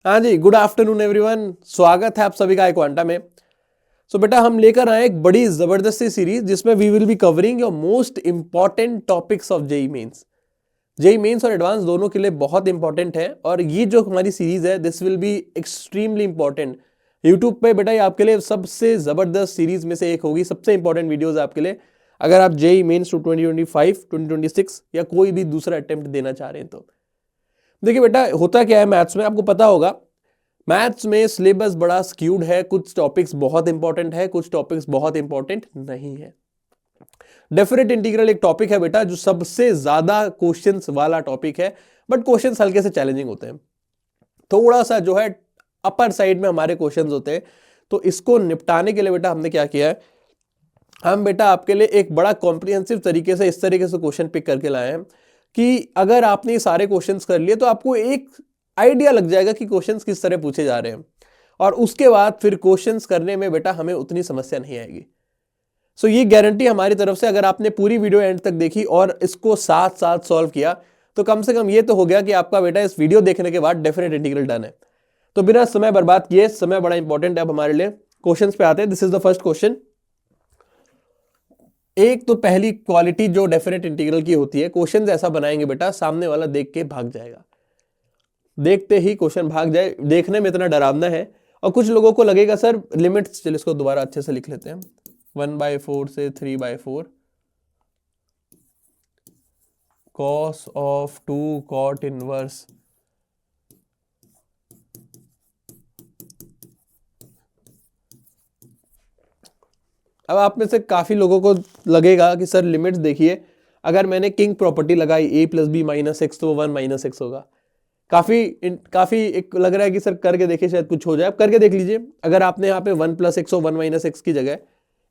हाँ जी, good afternoon everyone. स्वागत है आप सभी का क्वांटा में। बेटा हम लेकर आए एक बड़ी जबरदस्ती सीरीज जिसमें we will be covering your most important topics of JEE mains. JEE mains और एडवांस दोनों के लिए बहुत इंपॉर्टेंट है और ये जो हमारी सीरीज है this will be extremely important. YouTube पे बेटा ये आपके लिए सबसे जबरदस्त सीरीज में से एक होगी, सबसे इंपॉर्टेंट वीडियोस आपके लिए अगर आप जेई मेंस टू 2025 2026 या कोई भी दूसरा अटेम्प्ट देना चाह रहे हैं तो। देखिए बेटा होता क्या है मैथ्स में, आपको पता होगा मैथ्स में सिलेबस बड़ा स्क्यूड है, कुछ टॉपिक्स बहुत इंपॉर्टेंट है, कुछ टॉपिक्स बहुत इंपॉर्टेंट नहीं है। डेफिनेट इंटीग्रल एक टॉपिक है बेटा जो सबसे ज्यादा क्वेश्चंस वाला टॉपिक है, बट क्वेश्चंस हल्के से चैलेंजिंग होते हैं, थोड़ा सा जो है अपर साइड में हमारे क्वेश्चंस होते हैं। तो इसको निपटाने के लिए बेटा हमने क्या किया है, हम बेटा आपके लिए एक बड़ा कॉम्प्रिहेंसिव तरीके से इस तरीके से क्वेश्चन पिक करके लाए हैं कि अगर आपने सारे क्वेश्चंस कर लिए तो आपको एक आइडिया लग जाएगा कि क्वेश्चंस किस तरह पूछे जा रहे हैं, और उसके बाद फिर क्वेश्चंस करने में बेटा हमें उतनी समस्या नहीं आएगी। सो ये गारंटी हमारी तरफ से, अगर आपने पूरी वीडियो एंड तक देखी और इसको साथ साथ सॉल्व किया तो कम से कम ये तो हो गया कि आपका बेटा इस वीडियो देखने के बाद डेफिनेट इंटीग्रल डन है। तो बिना समय बर्बाद किए, समय बड़ा इंपॉर्टेंट है अब हमारे लिए, क्वेश्चंस पे आते हैं। This is the first question. एक तो पहली क्वालिटी जो डेफिनेट इंटीग्रल की होती है, क्वेश्चन ऐसा बनाएंगे बेटा सामने वाला देख के भाग जाएगा, देखते ही क्वेश्चन भाग जाए, देखने में इतना डरावना है। और कुछ लोगों को लगेगा सर लिमिट्स, चलिए इसको दोबारा अच्छे से लिख लेते हैं, 1/4 से 3/4 cos ऑफ 2 cot इनवर्स। अब आप में से काफी लोगों को लगेगा कि सर लिमिट्स देखिए, अगर मैंने किंग प्रॉपर्टी लगाई a plus B minus x तो 1 माइनस एक्स होगा। काफी एक लग रहा है कि सर करके देखिए शायद कुछ हो जाए। आप करके देख लीजिए, अगर आपने यहाँ पे 1 प्लस एक्स और 1 माइनस एक्स की जगह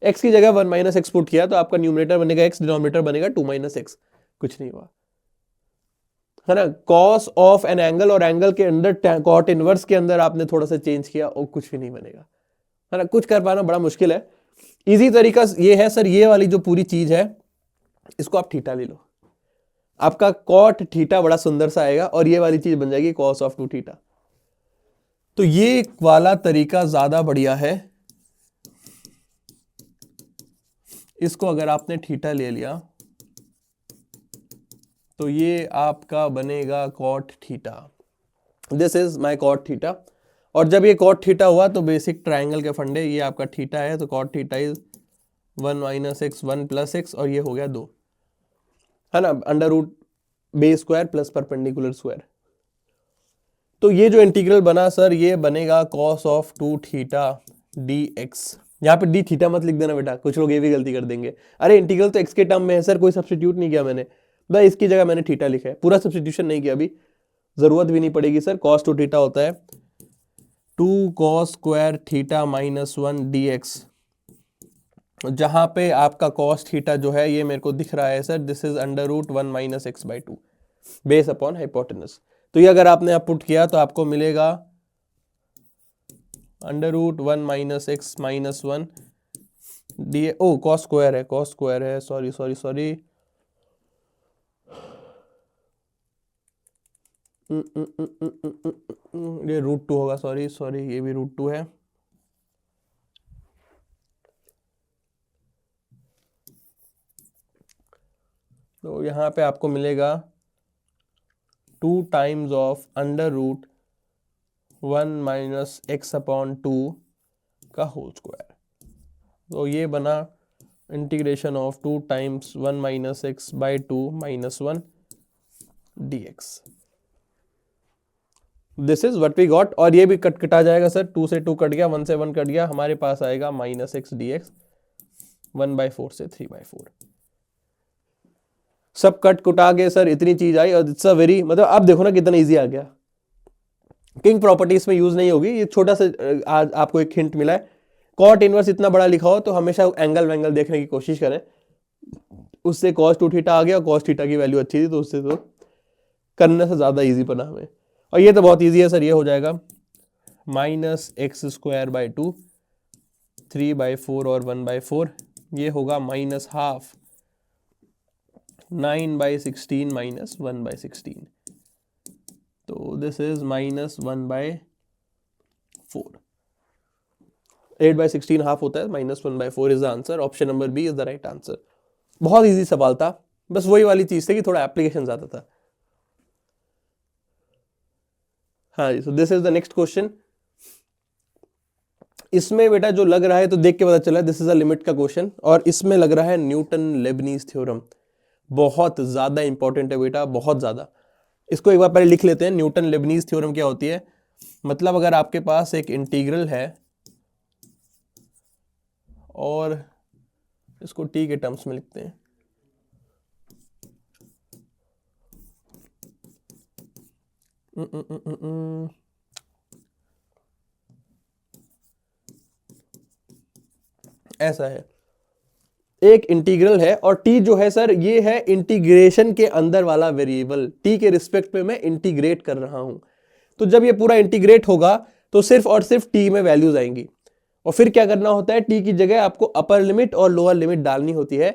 x 1 माइनस एक्स पुट किया तो आपका न्यूमरेटर बनेगा x, डिनोमिनेटर बनेगा 2 माइनस एक्स। कुछ नहीं हुआ है ना। कॉस ऑफ एन एंगल और एंगल के अंदर कॉट इनवर्स के अंदर आपने थोड़ा सा चेंज किया और कुछ भी नहीं बनेगा, है ना। कुछ कर पाना बड़ा मुश्किल है। इजी तरीका ये है सर, ये वाली जो पूरी चीज है इसको आप थीटा ले लो, आपका कॉट थीटा बड़ा सुंदर सा आएगा और ये वाली चीज बन जाएगी कॉस ऑफ 2 थीटा। तो ये वाला तरीका ज्यादा बढ़िया है। इसको अगर आपने थीटा ले लिया तो ये आपका बनेगा cot theta. This is my cot theta. और जब ये कॉट थीटा हुआ तो बेसिक ट्राइंगल के फंडे, ये आपका थीटा है तो cot theta is 1 minus x 1 plus x और ये हो गया 2, है ना, under root base square plus perpendicular square. तो ये जो इंटीग्रल बना सर ये बनेगा cos of 2 theta d x. यहाँ पे डी थीटा मत लिख देना बेटा, कुछ लोग ये भी गलती कर देंगे, अरे इंटीग्रल तो एक्स के टर्म में है सर, कोई सब्स्टिट्यूट नहीं किया मैंने, बस इसकी जगह मैंने थीटा लिखा है, पूरा सब्स्टिट्यूशन नहीं किया, अभी जरूरत भी नहीं पड़ेगी सर। कॉस 2 थीटा होता है 2 cos square theta minus 1 d x, जहां पे आपका कॉस थीटा जो है ये मेरे को दिख रहा है sir, this is under root 1 minus x by 2 base upon hypotenuse. तो ये अगर आपने आप पुट किया तो आपको मिलेगा under root 1 minus x minus 1 d, oh cos square है, कॉस स्क्वायर है, सॉरी सॉरी सॉरी, ये रूट 2 होगा, सॉरी सॉरी ये भी रूट 2 है। तो यहाँ पे आपको मिलेगा 2 times of under root 1 minus x upon 2 का होल स्क्वायर। तो ये बना integration of 2 times 1 minus x by 2 minus 1 d x. This is what we got. और ये भी कटा जाएगा सर, 2 से 2 कट गया, 1 से 1 कट गया, हमारे पास आएगा माइनस एक्स डी एक्स 1/4 से 3/4। सब कट कुटा के सर इतनी चीज आई और इट्स अ वेरी, मतलब आप देखो ना कितना इजी आ गया। किंग प्रॉपर्टीज में यूज नहीं होगी, ये छोटा सा आज आपको एक हिंट मिला है। कॉट इनवर्स इतना बड़ा लिखा हो तो हमेशा एंगल वैंगल देखने की कोशिश करें, उससे कॉस 2 थीटा आ गया, कॉस थीटा की वैल्यू अच्छी थी तो उससे तो करने से ज्यादा इजी बना हमें। और ये तो बहुत इजी है सर, ये हो जाएगा माइनस एक्स स्क्वायर बाई 2 3/4 और 1/4, ये होगा माइनस हाफ 9/16 माइनस 1/16। तो दिस इज माइनस 1/16। 4। 8/16 हाफ होता है, -1/4 is the answer. Option number B is the right answer. बहुत इजी सवाल था, बस वही वाली चीज थी कि थोड़ा एप्लीकेशन ज्यादा था। हाँ जी, so this is the next question. इसमें बेटा जो लग रहा है, तो देख के पता चला दिस इज अ लिमिट का क्वेश्चन, और इसमें लग रहा है न्यूटन लेबनीज थ्योरम। बहुत ज्यादा इंपॉर्टेंट है बेटा, बहुत ज्यादा। इसको एक बार पहले लिख लेते हैं। न्यूटन लेबनीज थ्योरम क्या होती है? मतलब अगर आपके पास एक इंटीग्रल है और इसको टी के टर्म्स में लिखते हैं, ऐसा है, एक इंटीग्रल है और टी जो है सर, ये है इंटीग्रेशन के अंदर वाला वेरिएबल। टी के रिस्पेक्ट में मैं इंटीग्रेट कर रहा हूं। तो जब ये पूरा इंटीग्रेट होगा तो सिर्फ और सिर्फ टी में वैल्यूज आएंगी, और फिर क्या करना होता है, टी की जगह आपको अपर लिमिट और लोअर लिमिट डालनी होती है।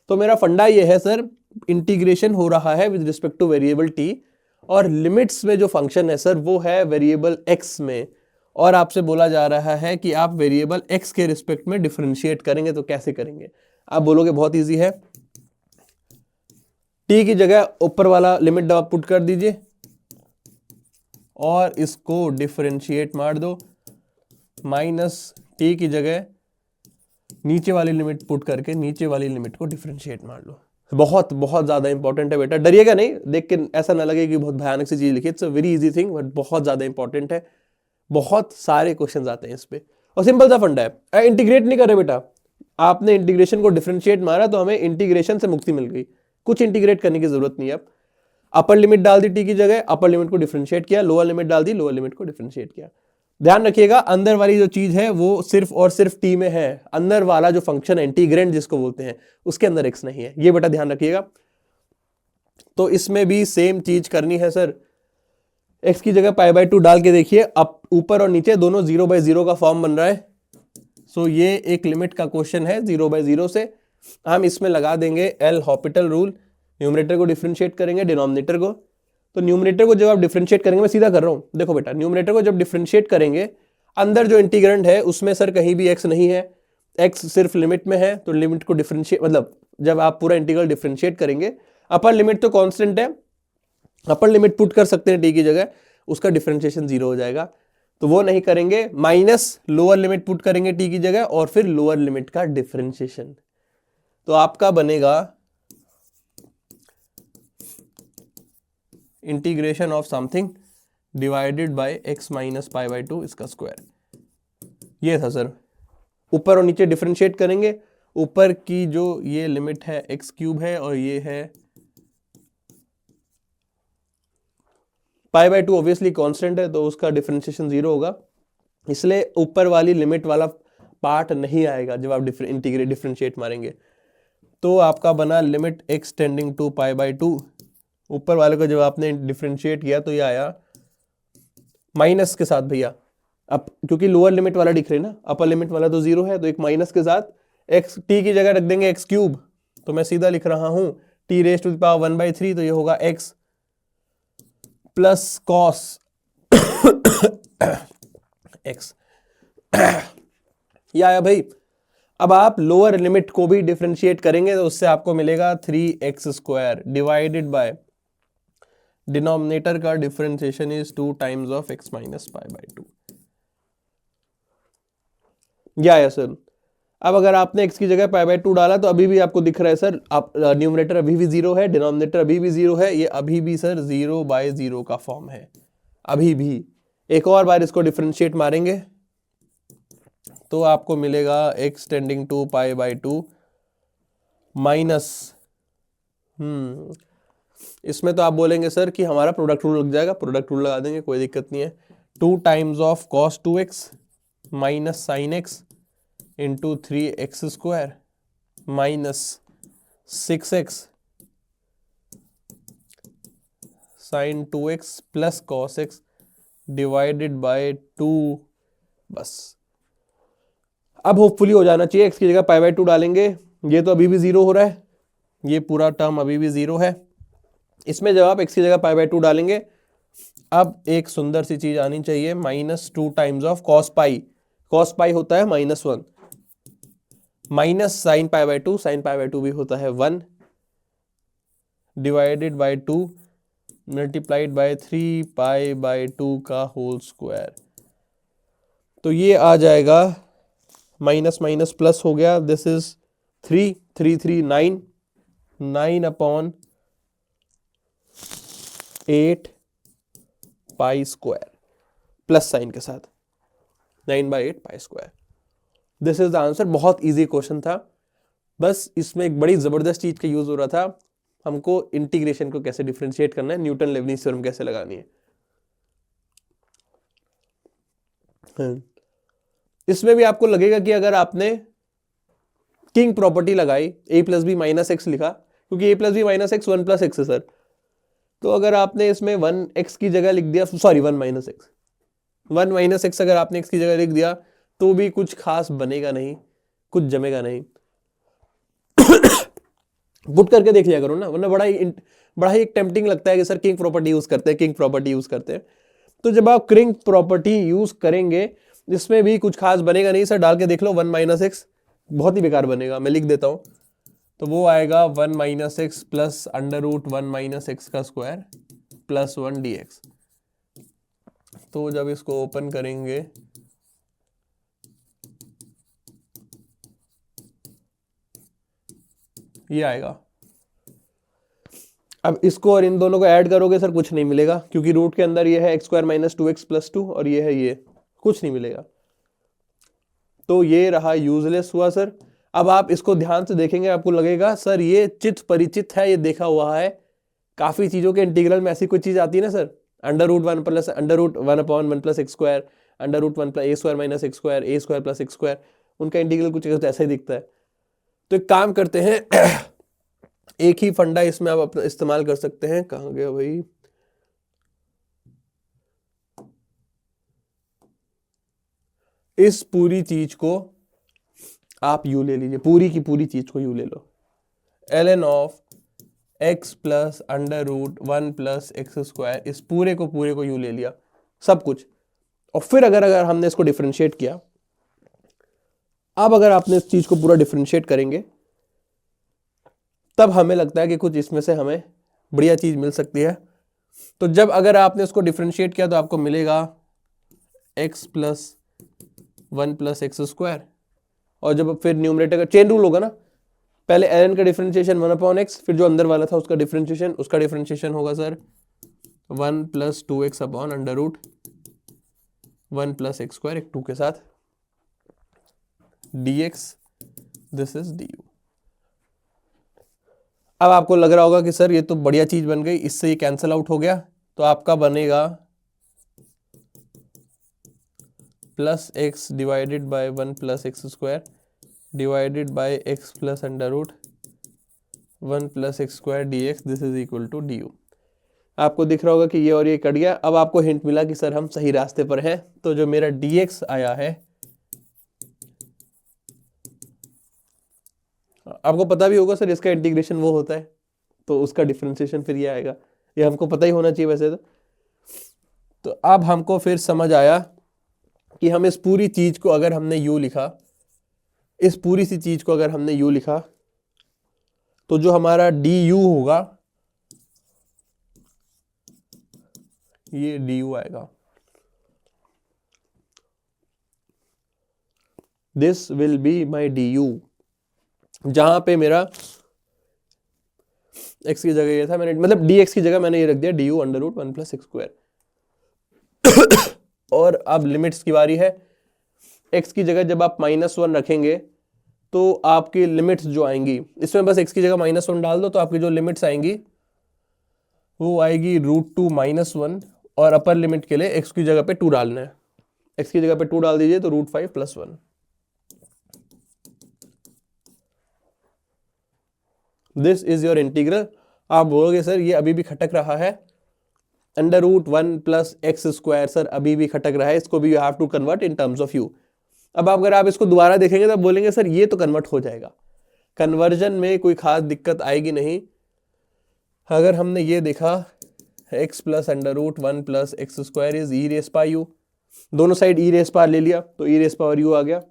तो मेरा फंडा ये है सर, इंटीग्रेशन हो रहा है with respect two variable T, और लिमिट्स में जो फंक्शन है सर वो है वेरिएबल एक्स में, और आपसे बोला जा रहा है कि आप वेरिएबल एक्स के रिस्पेक्ट में डिफरेंशिएट करेंगे। तो कैसे करेंगे? आप बोलोगे बहुत इजी है, टी की जगह ऊपर वाला लिमिट आप पुट कर दीजिए और इसको डिफरेंशिएट मार दो, माइनस टी की जगह नीचे वाली लिमिट पुट करके नीचे वाली लिमिट को डिफरेंशिएट मार लो। बहुत बहुत ज्यादा इंपॉर्टेंट है बेटा, डरिएगा नहीं, देख के ऐसा ना लगे कि बहुत भयानक सी चीज लिखी। It's a very easy thing, but बहुत ज्यादा इंपॉर्टेंट है। बहुत सारे क्वेश्चन आते हैं इस पे, और सिंपल सा फंडा है। इंटीग्रेट नहीं कर रहे बेटा, आपने इंटीग्रेशन को डिफरेंशिएट मारा तो हमें इंटीग्रेशन से मुक्ति मिल गई, कुछ इंटीग्रेट करने की जरूरत नहीं है। अब अपर लिमिट डाल दी टी की जगह, अपर लिमिट को डिफरेंशिएट किया, लोअर लिमिट डाल दी, लोअर लिमिट को डिफरेंशिएट किया। ध्यान रखिएगा, अंदर वाली जो चीज है वो सिर्फ और सिर्फ टी में है, अंदर वाला जो फंक्शन है इंटीग्रेंड जिसको बोलते हैं, उसके अंदर एक्स नहीं है, ये बेटा ध्यान रखिएगा। तो इसमें भी सेम चीज करनी है सर, एक्स की जगह π/2 डाल के देखिए, अब ऊपर और नीचे दोनों 0/0 का फॉर्म बन रहा है। सो ये एक लिमिट का क्वेश्चन है 0/0 से। हम इसमें लगा देंगे एल हॉपिटल रूल, न्यूमरेटर को डिफरेंशिएट करेंगे, डिनोमिनेटर को। तो न्यूमरेटर को जब आप डिफरेंशिएट करेंगे, मैं सीधा कर रहा हूं, देखो बेटा, न्यूमरेटर को जब डिफरेंशिएट करेंगे, अंदर जो इंटीग्रेंड है उसमें सर कहीं भी एक्स नहीं है, एक्स सिर्फ लिमिट में है। तो लिमिट को डिफरेंशिएट, मतलब जब आप पूरा इंटीग्रल डिफरेंशिएट करेंगे, अपर लिमिट तो कांस्टेंट है, अपर लिमिट पुट कर सकते हैं टी की जगह, उसका डिफरेंशिएशन 0 हो जाएगा। तो वो नहीं करेंगे, माइनस लोअर लिमिट पुट करेंगे टी की जगह, और फिर लोअर लिमिट का डिफरेंशिएशन। तो आपका बनेगा integration of something divided by x minus π/2 इसका स्क्वायर। ये था सर, ऊपर और नीचे डिफरेंशिएट करेंगे, ऊपर की जो ये लिमिट है x³ है, और ये है π/2 ऑब्वियसली कांस्टेंट है, तो उसका डिफरेंशिएशन 0 होगा, इसलिए ऊपर वाली लिमिट वाला पार्ट नहीं आएगा जब आप इंटीग्रेट डिफरेंशिएट मारेंगे। तो आपका बना लिमिट x टेंडिंग टू π/2, ऊपर वाले को जब आपने डिफरेंशिएट किया तो ये आया माइनस के साथ भैया, अब क्योंकि लोअर लिमिट वाला दिख रहे ना, अपर लिमिट वाला तो 0 है, तो एक माइनस के साथ x t की जगह रख देंगे x³, तो मैं सीधा लिख रहा हूं t⁻⁴ तो ये होगा x प्लस कॉस x। ये आया भाई। अब आप लोअर लिमिट को भी डिफरेंशिएट करेंगे तो उससे आपको मिलेगा 3x² डिवाइडेड बाय डिनोमिनेटर का differentiation is 2 times of x minus π/2। या आया सर। अब अगर आपने x की जगह π/2 डाला तो अभी भी आपको दिख रहा है सर, आप न्यूमरेटर अभी भी 0 है, डिनोमिनेटर अभी भी 0 है, ये अभी भी सर 0/0 का फॉर्म है अभी भी। एक और बार इसको डिफरेंशिएट मारेंगे तो आपको मिलेगा x टेंडिंग टू π/2 माइनस, इसमें तो आप बोलेंगे सर कि हमारा प्रोडक्ट रूल लग जाएगा, प्रोडक्ट रूल लगा देंगे, कोई दिक्कत नहीं है। 2 times of cos 2x minus sine x into 3x² minus 6x sine 2x plus cos x divided by 2। बस अब होपफुली हो जाना चाहिए। x की जगह π/2 डालेंगे, ये तो अभी भी 0 हो रहा है, ये पूरा टर्म अभी भी 0 है। इसमें जब आप x की जगह π/2 डालेंगे, अब एक सुंदर सी चीज आनी चाहिए, -2 times of cos pi. Cos pi होता है -1, minus sine pi by 2, sine pi by 2 भी होता है 1, divided by 2 multiplied by 3 pi by 2 का होल स्क्वायर। तो ये आ जाएगा, माइनस माइनस प्लस हो गया, this is 3 3 3 9, 9 upon 8 pi square plus sign के साथ, 9/8 pi square. This is the answer. बहुत इजी क्वेश्चन था, बस इसमें एक बड़ी जबरदस्त चीज का यूज हो रहा था, हमको इंटीग्रेशन को कैसे डिफरेंशिएट करना है, न्यूटन लेबनीज थ्योरम कैसे लगानी है। इसमें भी आपको लगेगा कि अगर आपने किंग प्रॉपर्टी लगाई, a plus B minus x लिखा, क्योंकि a plus B minus x 1 plus x है सर, तो अगर आपने इसमें 1x की जगह लिख दिया, सॉरी 1 माइनस एक्स अगर आपने x की जगह लिख दिया तो भी कुछ खास बनेगा नहीं, कुछ जमेगा नहीं। पुट करके देख लिया करो ना, वरना बड़ा ही एक टेम्पटिंग लगता है कि सर किंग प्रॉपर्टी यूज करते हैं, किंग प्रॉपर्टी यूज करते हैं। तो जब आप किंग प्रॉपर्टी यूज करेंगे इसमें भी कुछ खास बनेगा नहीं सर, डाल के देख लो 1 माइनस एक्स, बहुत ही बेकार बनेगा। मैं लिख देता हूं, तो वो आएगा 1 minus x plus under root 1 minus x का स्क्वायर प्लस 1 dx। तो जब इसको ओपन करेंगे ये आएगा। अब इसको और इन दोनों को ऐड करोगे सर कुछ नहीं मिलेगा, क्योंकि रूट के अंदर ये है x square minus 2x plus 2 और ये है ये, कुछ नहीं मिलेगा। तो ये रहा यूजलेस हुआ सर। अब आप इसको ध्यान से देखेंगे, आपको लगेगा सर ये चित्त परिचित है, ये देखा हुआ है, काफी चीजों के इंटीग्रल में ऐसी कोई चीज आती है ना sir, under root 1 plus under root 1 upon 1 plus x square, under root 1 plus a square minus x square, a square plus x square, उनका इंटीग्रल कुछ ऐसा ही दिखता है। तो एक काम करते हैं, एक ही फंडा इसमें आप अपना इस्तेमाल कर सकते हैं। कहाँ गया भाई, इस पूरी चीज को आप यू ले लीजिए, पूरी की पूरी चीज को यू ले लो, ln of x plus under root 1 plus x square, इस पूरे को यू ले लिया सब कुछ। और फिर अगर हमने इसको डिफरेंशिएट किया, अब अगर आपने इस चीज को पूरा डिफरेंशिएट करेंगे तब हमें लगता है कि कुछ इसमें से हमें बढ़िया चीज मिल सकती है। तो जब अगर आपने इसको डिफरेंशिएट किया तो आपको मिलेगा x plus 1 plus x square, और जब फिर न्यूमरेटर का चेन रूल होगा ना, पहले ln का डिफरेंशिएशन 1 अपॉन एक्स, फिर जो अंदर वाला था उसका डिफरेंशिएशन होगा sir 1 plus 2x upon under root 1 plus x square, एक 2 के साथ dx, दिस इज du। अब आपको लग रहा होगा कि सर ये तो बढ़िया चीज बन गई, इससे ये कैंसिल आउट हो गया, तो आपका बनेगा plus x divided by 1 plus x square divided by x plus under root 1 plus x square dx, this is equal to du। आपको दिख रहा होगा कि ये और ये कट गया। अब आपको हिंट मिला कि सर हम सही रास्ते पर हैं। तो जो मेरा dx आया है, आपको पता भी होगा सर इसका इंटीग्रेशन वो होता है, तो उसका डिफरेंशिएशन फिर ये आएगा, ये हमको पता ही होना चाहिए वैसे तो अब हमको फिर समझ आया कि हम इस पूरी चीज को अगर हमने u लिखा, इस पूरी सी चीज को अगर हमने u लिखा, तो जो हमारा du होगा ये du आएगा। This will be my du, जहां पे मेरा x की जगह ये था, मैंने मतलब dx की जगह मैंने ये रख दिया du under root 1 plus x square. और अब लिमिट्स की बारी है। x की जगह जब आप -1 रखेंगे तो आपकी लिमिट्स जो आएंगी, इसमें बस x की जगह -1 डाल दो, तो आपकी जो लिमिट्स आएंगी वो आएगी √2 -1, और अपर लिमिट के लिए x की जगह पे 2 डालना है, x की जगह पे 2 डाल दीजिए तो √5 + 1। This is your integral. आप बोलोगे सर ये अभी भी खटक रहा है, under root 1 plus x square sir अभी भी खटक रहा है, इसको भी you have to convert in terms of u. अब अगर आप इसको दोबारा देखेंगे तो बोलेंगे सर ये तो कन्वर्ट हो जाएगा, कन्वर्जन में कोई खास दिक्कत आएगी नहीं। अगर हमने ये देखा x plus under root one plus x square is e raise power u. दोनों साइड ई रेस पावर ले लिया तो ई रेस पावर यू आ गया।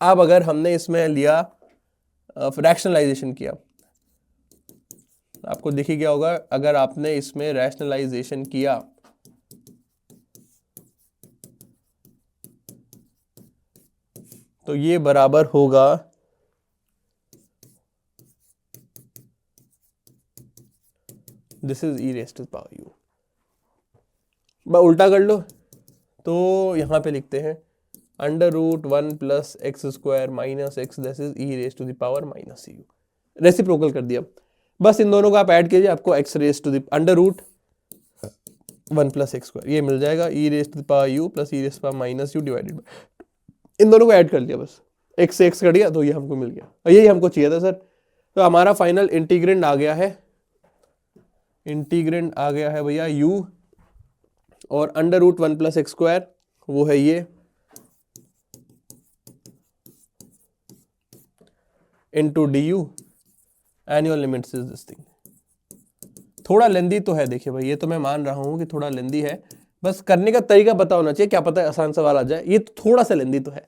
अब अगर हमने इसमें लिया रैशनलाइजेशन किया, आपको दिख ही गया होगा, अगर आपने इसमें रैशनलाइजेशन किया तो ये बराबर होगा this is e raise to power u. उल्टा कर लो तो यहां पे लिखते हैं under root one plus x square minus x this is e raise to the power minus u. Reciprocal कर दिया। बस इन दोनों को आप ऐड कीजिए, आपको x raise to the under root one plus x square ये मिल जाएगा e raise to the power u plus e raise power minus u divided by, इन दोनों को ऐड कर लिया, बस एक्स से एक्स कट गया तो ये हमको मिल गया और यही हमको चाहिए था सर। तो हमारा फाइनल इंटीग्रेंड आ गया है, इंटीग्रेंड आ गया है भैया यू, और under root one plus x square वो है ये into d u and your limits is this thing. थोड़ा लेंदी तो है, देखिए भाई ये तो मैं मान रहा हूं कि थोड़ा लेंदी है, बस करने का तरीका पता होना चाहिए, क्या पता है आसान सवाल आ जाए। ये तो थोड़ा सा लेंदी तो है।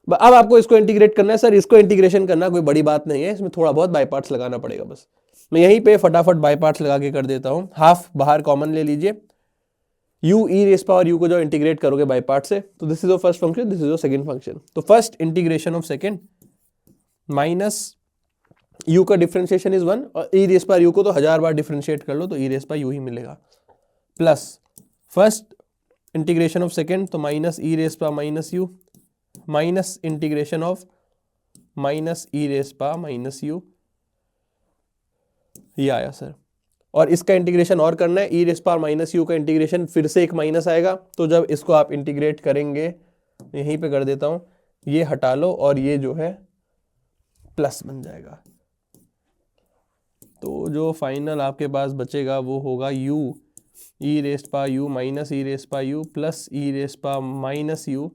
अब आपको इसको इंटीग्रेट करना है सर, इसको इंटीग्रेशन करना कोई बड़ी बात नहीं है, इसमें थोड़ा बहुत बाई पार्ट्स लगाना पड़ेगा। बस मैं यहीं पे फटाफट बाई पार्ट्स लगा के कर देता हूं। हाफ बाहर कॉमन ले लीजिए, u e raise power u को जो इंटीग्रेट करोगे बाई पार्ट से, तो this is your first function, this is your second function. तो first integration of second minus u का डिफरेंशिएशन इज 1 और e रेस पावर u को तो 1000 बार डिफरेंशिएट कर लो तो e रेस पावर u ही मिलेगा, plus first integration of second तो minus e raise power minus u minus integration of minus e raise power minus u, ये आया सर। और इसका इंटीग्रेशन और करना है, e raise power minus u का इंटीग्रेशन फिर से एक माइनस आएगा, तो जब इसको आप इंटीग्रेट करेंगे यहीं पे कर देता हूं, ये हटा लो और ये जो है प्लस बन जाएगा। तो जो फाइनल आपके पास बचेगा वो होगा u E raise power you minus e raise power u plus e raise power minus you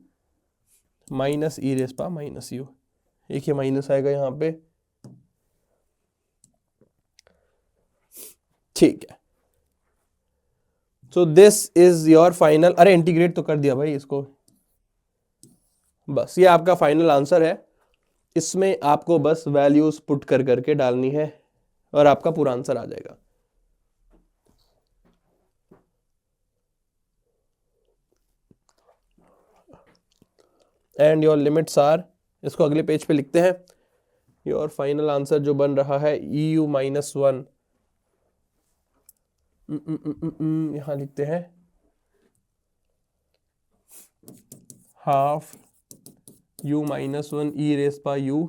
minus e raise power minus you. एक ही माइनस आएगा यहाँ पे, ठीक है। सो दिस इज योर फाइनल, अरे इंटीग्रेट तो कर दिया भाई इसको, बस ये आपका फाइनल आंसर है। इसमें आपको बस वैल्यूज पुट कर करके डालनी है और आपका पूरा आंसर आ जाएगा। एंड योर लिमिट्स आर, इसको अगले पेज पे लिखते हैं। योर फाइनल आंसर जो बन रहा है ई यू माइनस वन, यहां लिखते हैं half u minus one e raise power u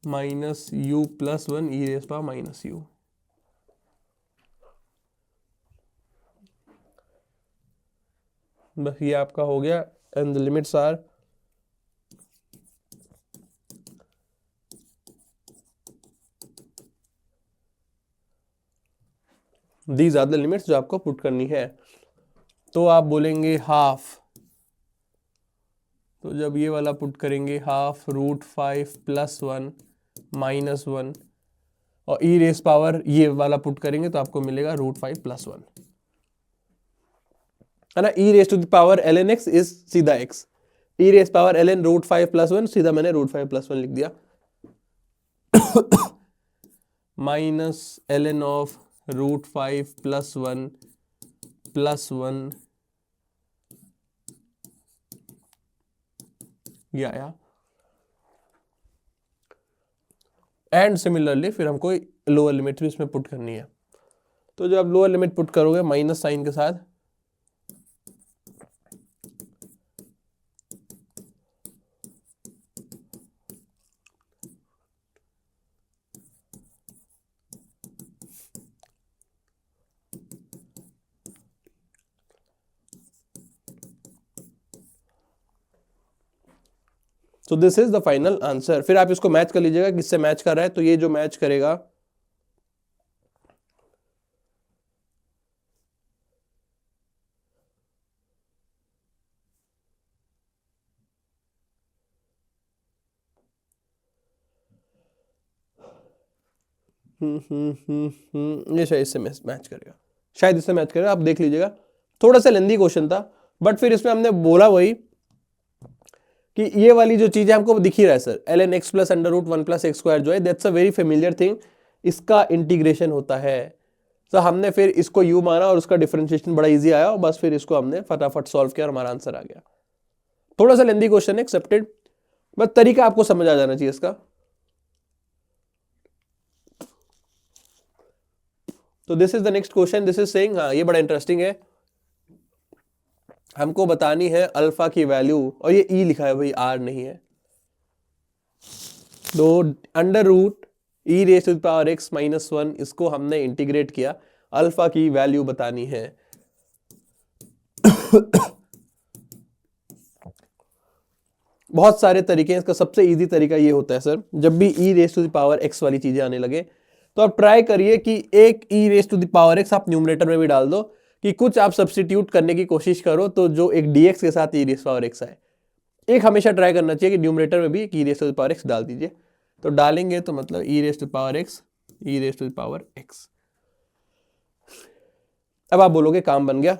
minus u plus one e raise power minus u। बस ये आपका हो गया and the limits are these are the limits जो आपको पुट करनी है। तो आप बोलेंगे हाफ, तो जब ये वाला पुट करेंगे half root 5 plus one minus one और ई रेस पावर ये वाला पुट करेंगे तो आपको मिलेगा रूट 5 प्लस वन, है ना। E raise to the power l n x is सीधा x, e raise power l n root 5 plus one, सीधा मैंने रूट 5 प्लस वन लिख दिया minus l n of root 5 plus one ये आया। And similarly फिर हमको लोअर लिमिट भी इसमें पुट करनी है। तो जब आप लोअर लिमिट पुट करोगे माइनस साइन के साथ, तो this is the final answer. फिर आप इसको मैच कर लीजिएगा किससे मैच कर रहा है, तो ये जो मैच करेगा ये शायद इससे मैच करेगा, शायद इससे मैच करेगा, आप देख लीजिएगा। थोड़ा सा लेंदी क्वेश्चन था, बट फिर इसमें हमने बोला वही कि ये वाली जो चीज है हमको दिख ही रहा है sir, ln x plus under root 1 plus x square जो है, that's a very familiar thing, इसका इंटीग्रेशन होता है। तो हमने फिर इसको u माना और उसका डिफरेंशिएशन बड़ा इजी आया और बस फिर इसको हमने फटाफट सॉल्व किया और हमारा आंसर आ गया। थोड़ा सा लेंदी क्वेश्चन है, एक्सेप्टेड, बस तरीका आपको समझ आ जाना चाहिए इसका। तो this is the next question, this is saying, हाँ ये बड़ा इंटरेस्टिंग है, हमको बतानी है अल्फा की वैल्यू, और ये ई लिखा है भाई, आर नहीं है। तो under root e raise to the power x minus 1, इसको हमने इंटीग्रेट किया, अल्फा की वैल्यू बतानी है। बहुत सारे तरीके हैं, इसका सबसे इजी तरीका ये होता है सर, जब भी e raise to the power x वाली चीजें आने लगे तो आप ट्राई करिए कि एक e raise to the power x आप न्यूमरेटर में भी डाल दो, कि कुछ आप सब्स्टिट्यूट करने की कोशिश करो तो जो एक dx के साथ ई रेज़ पावर एक्स आए। एक हमेशा ट्राई करना चाहिए कि न्यूमरेटर में भी एक e raise to the power x डाल दीजिए, तो डालेंगे तो मतलब e raise to the power x, e raise to the power x. अब आप बोलोगे काम बन गया।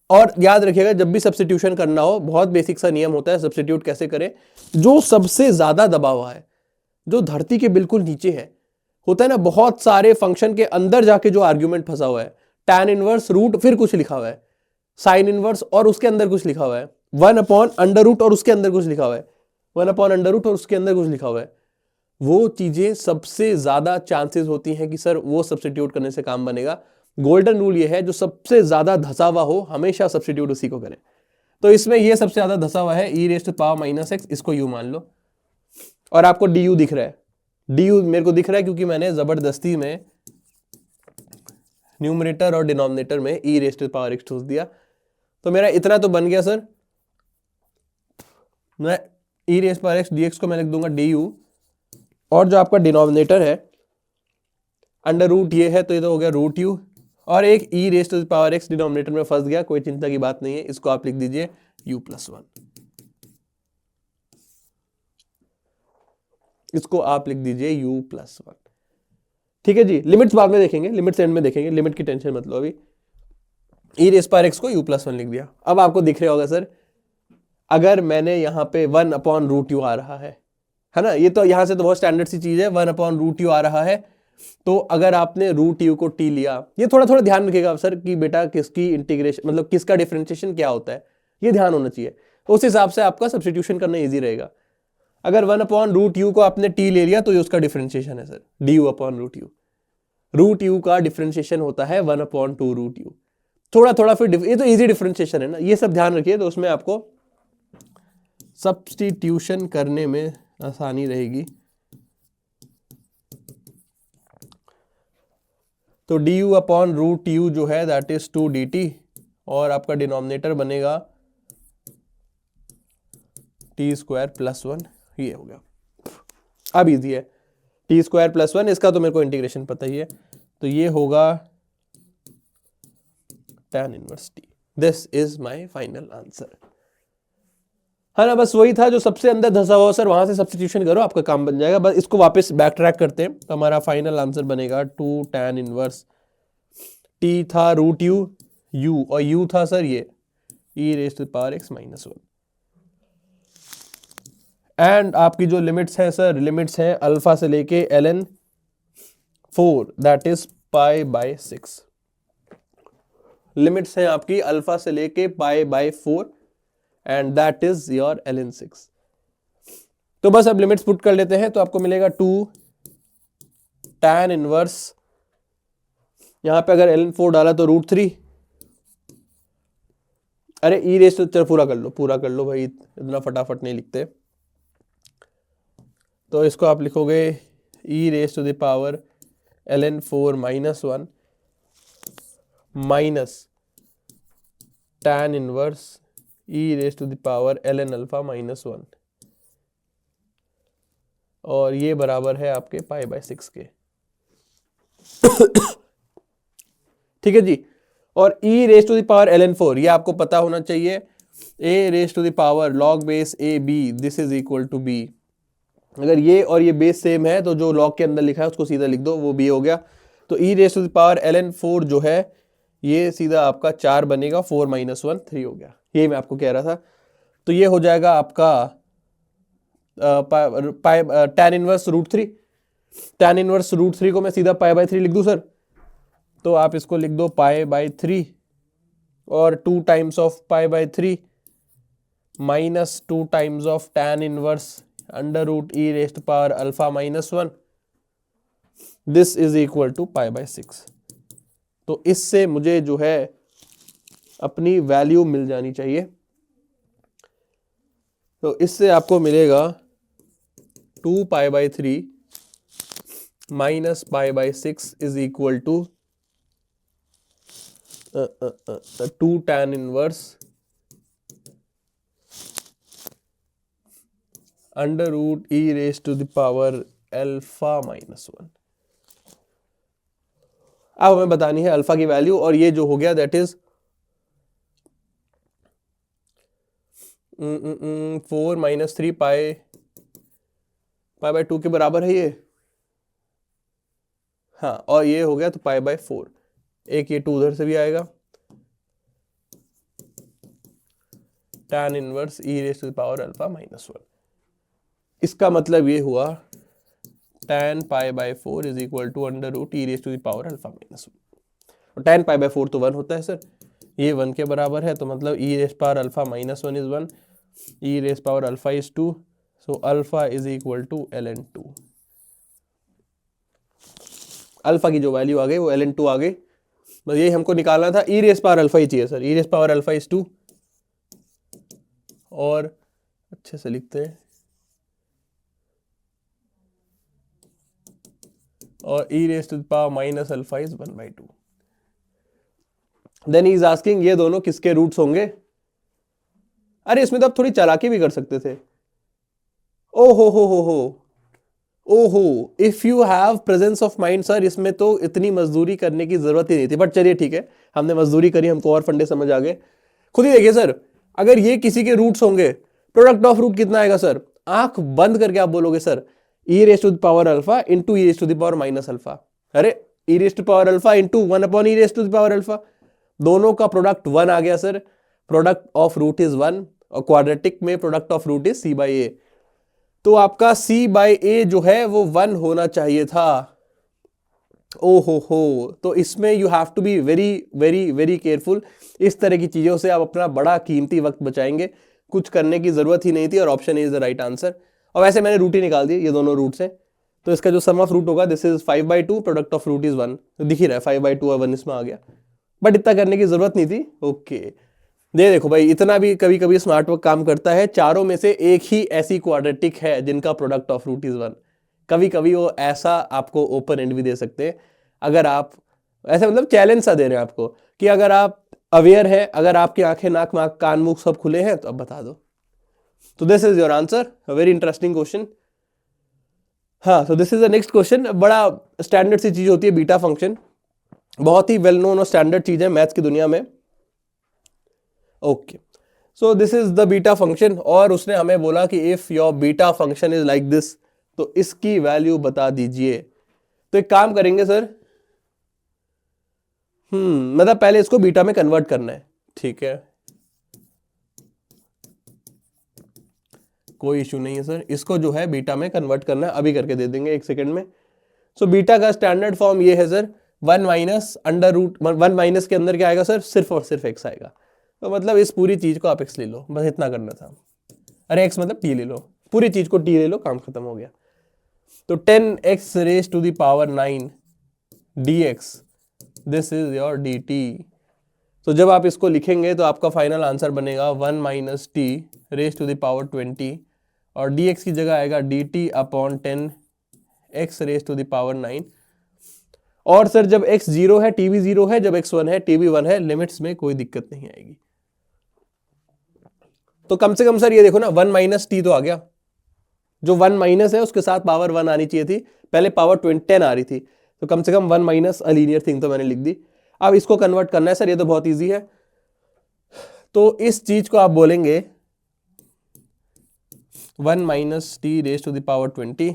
और याद रखिएगा जब भी सब्स्टिट्यूशन करना हो, बहुत बेसिक सा नियम होता है सब्स्टिट्यूट कैसे करें, जो सबसे ज्यादा दबा हुआ है, जो धरती के बिल्कुल नीचे है, होता है ना, बहुत सारे फंक्शन के अंदर जाके जो आर्ग्यूमेंट फंसा हुआ है, tan इनवर्स रूट फिर कुछ लिखा हुआ है, साइन इनवर्स और उसके अंदर कुछ लिखा हुआ है, 1 अपॉन अंडर रूट और उसके अंदर कुछ लिखा हुआ है, 1 अपॉन अंडर रूट और उसके अंदर कुछ लिखा हुआ है, वो चीजें सबसे ज्यादा चांसेस होती हैं कि सर वो सब्स्टिट्यूट करने से काम बनेगा। गोल्डन रूल ये है, जो सबसे ज्यादा धसा हुआ हो हमेशा सब्स्टिट्यूट उसी को करें। तो इसमें ये सबसे ज्यादा धसा हुआ है e raise to power minus x, इसको यू मान लो, और आपको डी यू दिख रहा है, डी यू मेरे को दिख रहा है क्योंकि मैंने जबरदस्ती में न्यूमरेटर और डिनोमिनेटर में e raise to power x ठूस दिया, तो मेरा इतना तो बन गया सर, मैं ई rays power x D x को मैं लिख दूंगा डी यू, और जो आपका डिनोमिनेटर है अंडर रूट ये है तो ये तो हो गया रूट यू, और एक e raise to the power x denominator में फंस गया, कोई चिंता की बात नहीं है, इसको आप लिख दीजिए u प्लस 1, इसको आप लिख दीजिए u प्लस 1। ठीक है जी, लिमिट्स बाद में देखेंगे, लिमिट्स एंड में देखेंगे, लिमिट की टेंशन मत लो अभी। ई रेज़ पावर एक्स को u प्लस 1 लिख दिया। अब आपको दिख रहा होगा सर, अगर मैंने यहाँ पे 1 अपॉन रूट यू आ रहा है ना, ये तो यहाँ से तो बहुत स्टैंडर्ड सी चीज है, 1 अपॉन रूट यू आ रहा है, तो अगर आपने रूट यू को टी लिया, ये थोड़ा थोड़ा ध्यान रखिएगा सर कि बेटा किसकी इंटीग्रेशन, मतलब किसका डिफरेंशिएशन क्या होता है, ये ध्यान होना चाहिए, उस हिसाब से आपका सब्स्टिट्यूशन करना इजी रहेगा। अगर 1 अपॉन रूट यू को आपने टी ले लिया तो ये उसका डिफरेंशिएशन है sir, d u upon root u. Root u का डिफरेंशिएशन होता है 1 अपॉन 2 रूट यू। थोड़ा थोड़ा फिर ये तो इजी डिफरेंशिएशन है ना, ये सब ध्यान रखिए, तो उसमें आपको सब्स्टिट्यूशन करने में आसानी रहेगी। तो d u upon root u जो है दैट इज 2 dt, और आपका डिनोमिनेटर बनेगा टी स्क्वायर प्लस 1, ये हो गया। अब इजी है, टी स्क्वायर प्लस 1, इसका तो मेरे को इंटीग्रेशन पता ही है, तो ये होगा tan inverse T. This is my final answer, है ना। बस वही था जो सबसे अंदर धंसा हुआ सर, वहां से सब्स्टिट्यूशन करो आपका काम बन जाएगा। बस इसको वापस बैक ट्रैक करते हैं, तो हमारा फाइनल आंसर बनेगा 2 tan इनवर्स टी था रूट यू, यू और यू था सर ये e raise to the power x minus 1, and आपकी जो लिमिट्स हैं सर, लिमिट्स हैं अल्फा से लेके ln 4 that is pi by 6, limits हैं आपकी अल्फा से लेके पाई by 4 and that is your ln 6। तो बस अब लिमिट्स पुट कर लेते हैं, तो आपको मिलेगा 2 tan इनवर्स, यहां पे अगर ln 4 डाला तो √3, अरे ई रेज़ टू, चलो पूरा कर लो भाई, इतना फटाफट नहीं लिखते, तो इसको आप लिखोगे e raise to the power ln 4 minus 1 minus tan inverse e raise to the power ln alpha minus 1, और ये बराबर है आपके पाई बाय 6 के। ठीक है जी, और e raise to the power ln 4 ये आपको पता होना चाहिए, a raise to the power log base a b, this is equal to b, अगर ये और ये बेस सेम है तो जो लॉग के अंदर लिखा है उसको सीधा लिख दो, वो बी हो गया। तो e raise to the power ln 4 जो है ये सीधा आपका 4 बनेगा, 4 - 1 3 हो गया। यही मैं आपको कह रहा था। तो ये हो जाएगा आपका tan इनवर्स √3। tan इनवर्स √3 को मैं सीधा π/3 लिख दूं सर, तो आप इसको लिख दो π/3 और 2 times of π/3 minus 2 times of tan inverse √e rest power alpha -1, this is equal to π/6। तो इससे मुझे जो है अपनी वैल्यू मिल जानी चाहिए। तो इससे आपको मिलेगा 2π/3 minus π/6 is equal to 2 tan inverse √e rest to the power alpha -1। अब हमें बतानी है अल्फा की वैल्यू, और ये जो हो गया दैट इज 4 - 3 π/2 के बराबर है ये। हाँ, और ये हो गया तो π/4, एक ये 2 उधर से भी आएगा, tan inverse e rest to the power alpha -1। इसका मतलब ये हुआ tan π/4 is equal to √e rest to the power alpha -1। और tan π/4 तो 1 होता है सर, ये 1 के बराबर है, तो मतलब e rest power alpha -1 is 1, e rest power alpha is 2, so alpha is equal to ln 2। Alpha की जो वैल्यू आ गई वो ln 2 आ गई। बस यही हमको निकालना था। e रेस्ट पावर अल्फा ही चाहिए sir, e rest power alpha is 2, और अच्छे से लिखते हैं, और e rest to the power minus alpha is 1/2। Then he is asking ये दोनों किसके रूट्स होंगे। अरे इसमें तो आप थोड़ी चालाकी भी कर सकते थे। ओहो, if you have presence of mind sir, इसमें तो इतनी मजदूरी करने की जरूरत ही नहीं थी, बट चलिए ठीक है, हमने मजदूरी करी, हमको और फंडे समझ आ गए। खुद ही देखिए सर, अगर ये किसी के रूट्स होंगे, प्रोडक्ट ऑफ रूट कितना आएगा सर, आंख बंद करके आप बोलोगे sir e rest to the power alpha into e rest to the power minus alpha. अरे e rest to power alpha into 1/e raised to the power alpha, दोनों का प्रोडक्ट 1 आ गया sir, product of root is 1, और quadratic में product of root is c/a। तो आपका c/a जो है वो 1 होना चाहिए था। ओहो, तो इसमें you have to be very very very careful. इस तरह की चीजों से आप अपना बड़ा कीमती वक्त बचाएंगे, कुछ करने की जरूरत ही नहीं थी, और option is the right answer. और वैसे मैंने रूट ही निकाल दिए, ये दोनों रूट्स हैं, तो इसका जो सम ऑफ रूट होगा this is 5/2, product of root is 1, तो दिख ही रहा है 5/2 और 1 इसमें आ गया, बट इतना करने की जरूरत नहीं थी। ओके, देखो भाई, इतना भी कभी कभी स्मार्ट वर्क काम करता है। चारों में से एक ही ऐसी क्वाड्रेटिक है जिनका प्रोडक्ट ऑफ रूट इज 1। कभी कभी वो ऐसा आपको ओपन एंड भी दे सकते हैं, अगर आप ऐसे मतलब चैलेंज सा दे रहे हैं आपको कि अगर आप अवेयर है, अगर आपकी आंखें, नाक, नाक, कान, मुख सब खुले हैं, तो अब बता दो। तो this is your answer, a very interesting question. हाँ, तो this is the next question. बड़ा स्टैंडर्ड सी चीज होती है बीटा फंक्शन, बहुत ही वेल नोन और स्टैंडर्ड चीज है मैथ्स की दुनिया में। Okay, so this is the beta function, और उसने हमें बोला कि if your beta function is like this, तो इसकी वैल्यू बता दीजिए। तो एक काम करेंगे सर, मतलब पहले इसको बीटा में कन्वर्ट करना है, ठीक है, कोई इशू नहीं है सर, इसको जो है बीटा में कन्वर्ट करना है, अभी करके दे देंगे 1 सेकंड में। सो बीटा का स्टैंडर्ड फॉर्म ये है sir, 1 minus under root, 1 minus के अंदर क्या आएगा सर, सिर्फ और सिर्फ x आएगा। तो मतलब इस पूरी चीज को आप x ले लो, बस इतना करना था। अरे x मतलब t ले लो, पूरी चीज को t ले लो, काम खत्म हो गया। तो 10x raise to the power 9 dx, this is your dt। तो जब आप इसको लिखेंगे तो आपका फाइनल आंसर बनेगा 1 minus t raise to the power 20, और dx की जगह आएगा dt upon 10 x raise to the power 9। और सर जब x 0 है, t भी 0 है, जब x 1 है, t भी 1 है, लिमिट्स में कोई दिक्कत नहीं आएगी। तो कम से कम सर ये देखो ना, 1 माइनस टी तो आ गया, जो 1 माइनस है उसके साथ पावर 1 आनी चाहिए थी, पहले पावर 10 आ रही थी, तो कम से कम 1 माइनस अ लीनियर थिंग तो मैंने लिख दी। अब इसको कन्वर्ट करना है सर, ये तो बहुत इजी है। तो इस चीज को आप बोलेंगे 1 minus t raise to the power 20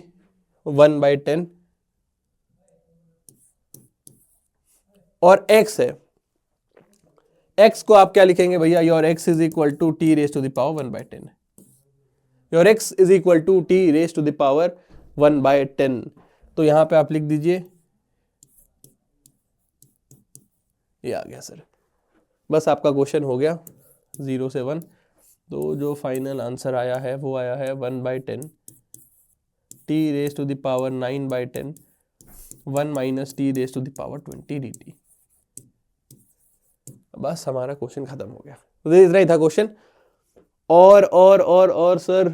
1/10 और x है, x को आप क्या लिखेंगे भैया, your x is equal to t raise to the power 1/10, your x is equal to t raise to the power 1/10। तो यहां पे आप लिख दीजिए, ये आ गया सर, बस आपका क्वेश्चन हो गया 0 से 1। तो जो फाइनल आंसर आया है वो आया है 1/10 t raise to the power 9/10 1 minus t raise to the power 20 dt। बस हमारा क्वेश्चन खत्म हो गया। तो इतना ही था क्वेश्चन। और सर,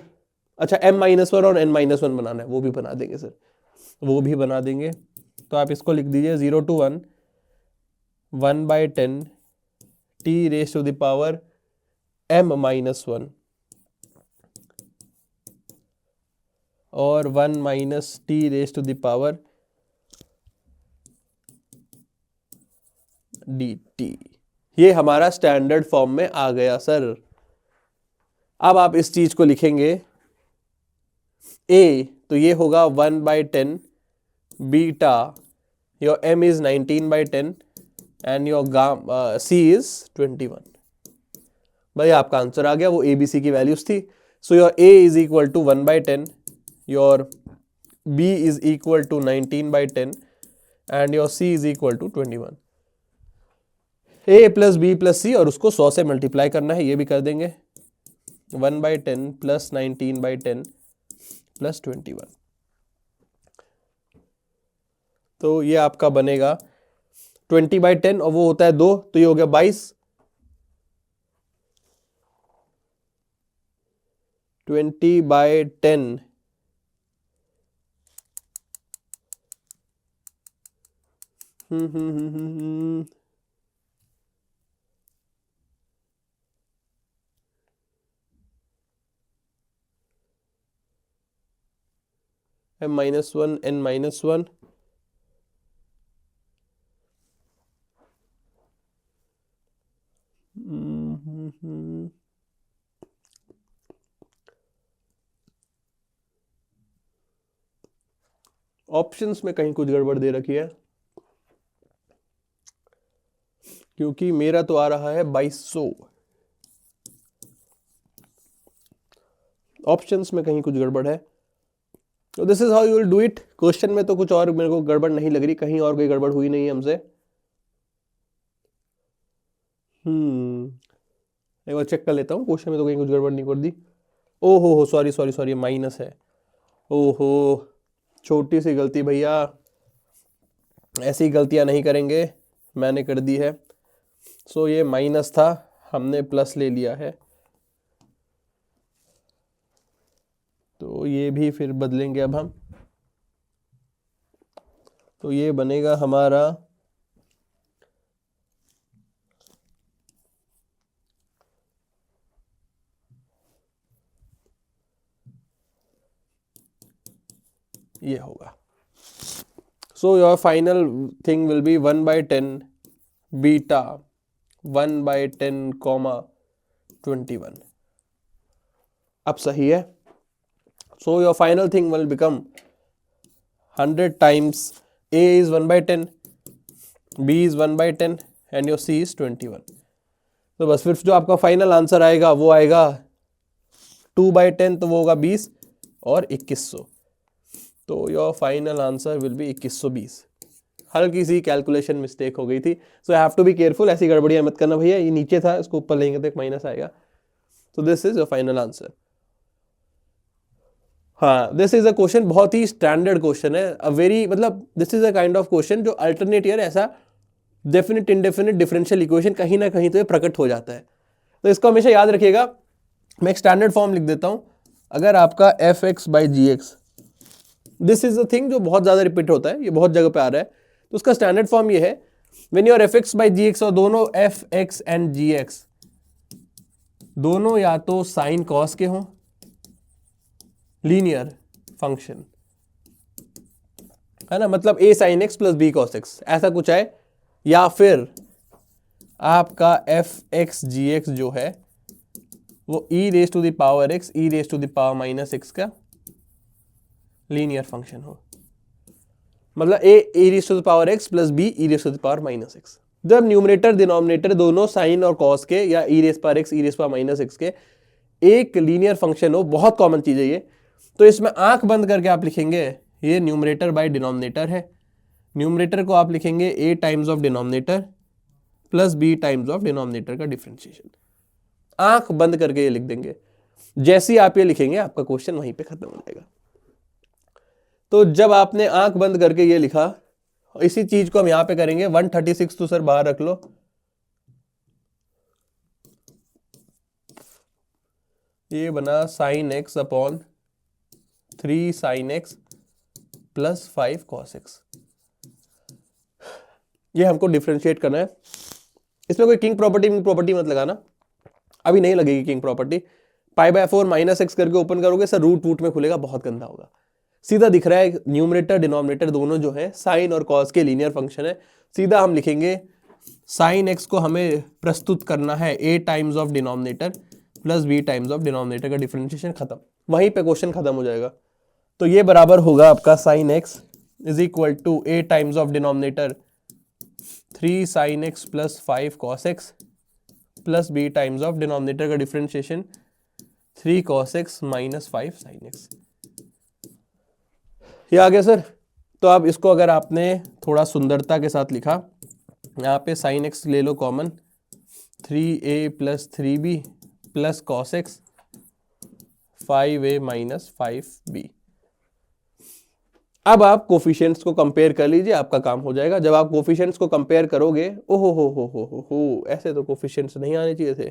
अच्छा m-1 और n-1 बनाना है, वो भी बना देंगे सर, वो भी बना देंगे। तो आप इसको लिख दीजिए 0 to 1 1/10 t raise to the power m-1 और 1 minus t raise to the power dt। ये हमारा स्टैंडर्ड फॉर्म में आ गया सर। अब आप इस चीज को लिखेंगे a, तो ये होगा 1/10 beta, your m is 19/10 and your c is 21। भाई आपका आंसर आ गया, वो ABC की वैल्यूज थी। So your a is equal to 1/10, your b is equal to 19/10 and your c is equal to 21। a plus b plus c और उसको 100 से multiply करना है, ये भी कर देंगे। 1/10 प्लस 19/10 प्लस 21, तो ये आपका बनेगा 20/10 और वो होता है 2, तो ये हो गया 22। 20/10 m-1 n-1 ऑप्शंस में कहीं कुछ गड़बड़ दे रखी है, क्योंकि मेरा तो आ रहा है 2200। ऑप्शंस में कहीं कुछ गड़बड़ है। तो this is how you will do it. Question में तो कुछ और मेरे को गड़बड़ नहीं लग रही, कहीं और कोई गड़बड़ हुई नहीं है हमसे। एक बार चेक कर लेता हूँ, क्वेश्चन में तो कहीं कुछ गड़बड़ नहीं कर दी। ओहो हो, सॉरी सॉरी सॉरी, माइनस है। ओहो, छोटी सी गलती भैया, ऐसी गलतियां नहीं करेंगे, मैंने कर दी है। सो ये माइनस था, हमने प्लस ले लिया है, तो ये भी फिर बदलेंगे अब हम। तो ये बनेगा हमारा ये होगा। So your final thing will be 1/10 beta 1/10 comma 21। अब सही है। So your final thing will become 100 times a is 1/10, b is 1/10 and your c is 21। तो बस फिर जो आपका फाइनल आंसर आएगा वो आएगा 2/10, तो वो होगा 20 और 2100। तो your final answer will be 2120। हल्की सी कैलकुलेशन मिस्टेक हो गई थी, so I have to be careful, ऐसी गड़बड़ियां मत करना भैया। ये नीचे था, इसको ऊपर लेंगे तो एक माइनस आएगा। तो this is your final answer. हाँ, दिस इज अ क्वेश्चन, बहुत ही स्टैंडर्ड क्वेश्चन है, अ वेरी, मतलब this is a kind of question जो अल्टरनेट ईयर ऐसा डेफिनेट इंडेफिनिट डिफरेंशियल इक्वेशन कहीं ना कहीं तो ये प्रकट हो जाता है। तो इसको हमेशा याद रखिएगा। मैं एक स्टैंडर्ड फॉर्म लिख देता हूं। अगर आपका f(x/gx), this is a thing जो बहुत ज्यादा रिपीट होता है, ये बहुत जगह पे आ रहा है, तो उसका स्टैंडर्ड फॉर्म ये है, व्हेन योर f(x/gx) और दोनों f(x) एंड gx दोनों या तो साइन कॉस के हों, लीनियर फंक्शन है ना, मतलब a sin x plus b cos x ऐसा कुछ है, या फिर आपका f(x/gx) जो है वो e raise to the power x e raise to the power minus x का लीनियर फंक्शन हो, मतलब a raise to the power x plus b e raise to the power minus x। जब numerator denominator दोनों sine और cos के या e raise power x e raise power minus x के एक लीनियर फंक्शन हो, बहुत कॉमन चीज है ये, तो इसमें आंख बंद करके आप लिखेंगे ये न्यूमरेटर बाय डिनोमिनेटर है। न्यूमरेटर को आप लिखेंगे a times of denominator plus b times of denominator का डिफरेंशिएशन। आंख बंद करके ये लिख देंगे। जैसे ही आप ये लिखेंगे आपका क्वेश्चन वहीं पे खत्म हो जाएगा। तो जब आपने आंख बंद करके ये लिखा, इसी चीज को हम यहां पे करेंगे 136 तो सर बाहर रख लो, ये बना sine x upon 3 sine x plus 5 cos x. ये हमको डिफरेंशिएट करना है। इसमें कोई किंग प्रॉपर्टी मत लगाना, अभी नहीं लगेगी किंग प्रॉपर्टी। π/4 माइनस एक्स करके ओपन करोगे सर रूट में खुलेगा, बहुत गंदा होगा। सीधा दिख रहा है न्यूमरेटर डिनोमिनेटर दोनों जो है साइन और कॉस के लीनियर फंक्शन है। सीधा हम लिखेंगे साइन एक्स को हमें प्रस्तुत करना है a times of denominator plus b times of denominator का डिफरेंशिएशन, खत्म, वहीं पे क्वेश्चन खत्म हो जाएगा। तो ये बराबर होगा आपका sine x is equal to a times of denominator 3 sine x plus 5 cos x plus b times of denominator का differentiation 3 cos x minus 5 sine x. ये आ गया सर। तो अब इसको अगर आपने थोड़ा सुंदरता के साथ लिखा, यहाँ पे साइन एक्स ले लो common, 3a plus 3b plus cos x 5a minus 5b। अब आप कोफिशिएंट्स को कंपेयर कर लीजिए, आपका काम हो जाएगा। जब आप कोफिशिएंट्स को कंपेयर करोगे, ओहो हो, ऐसे तो कोफिशिएंट्स नहीं आने चाहिए थे।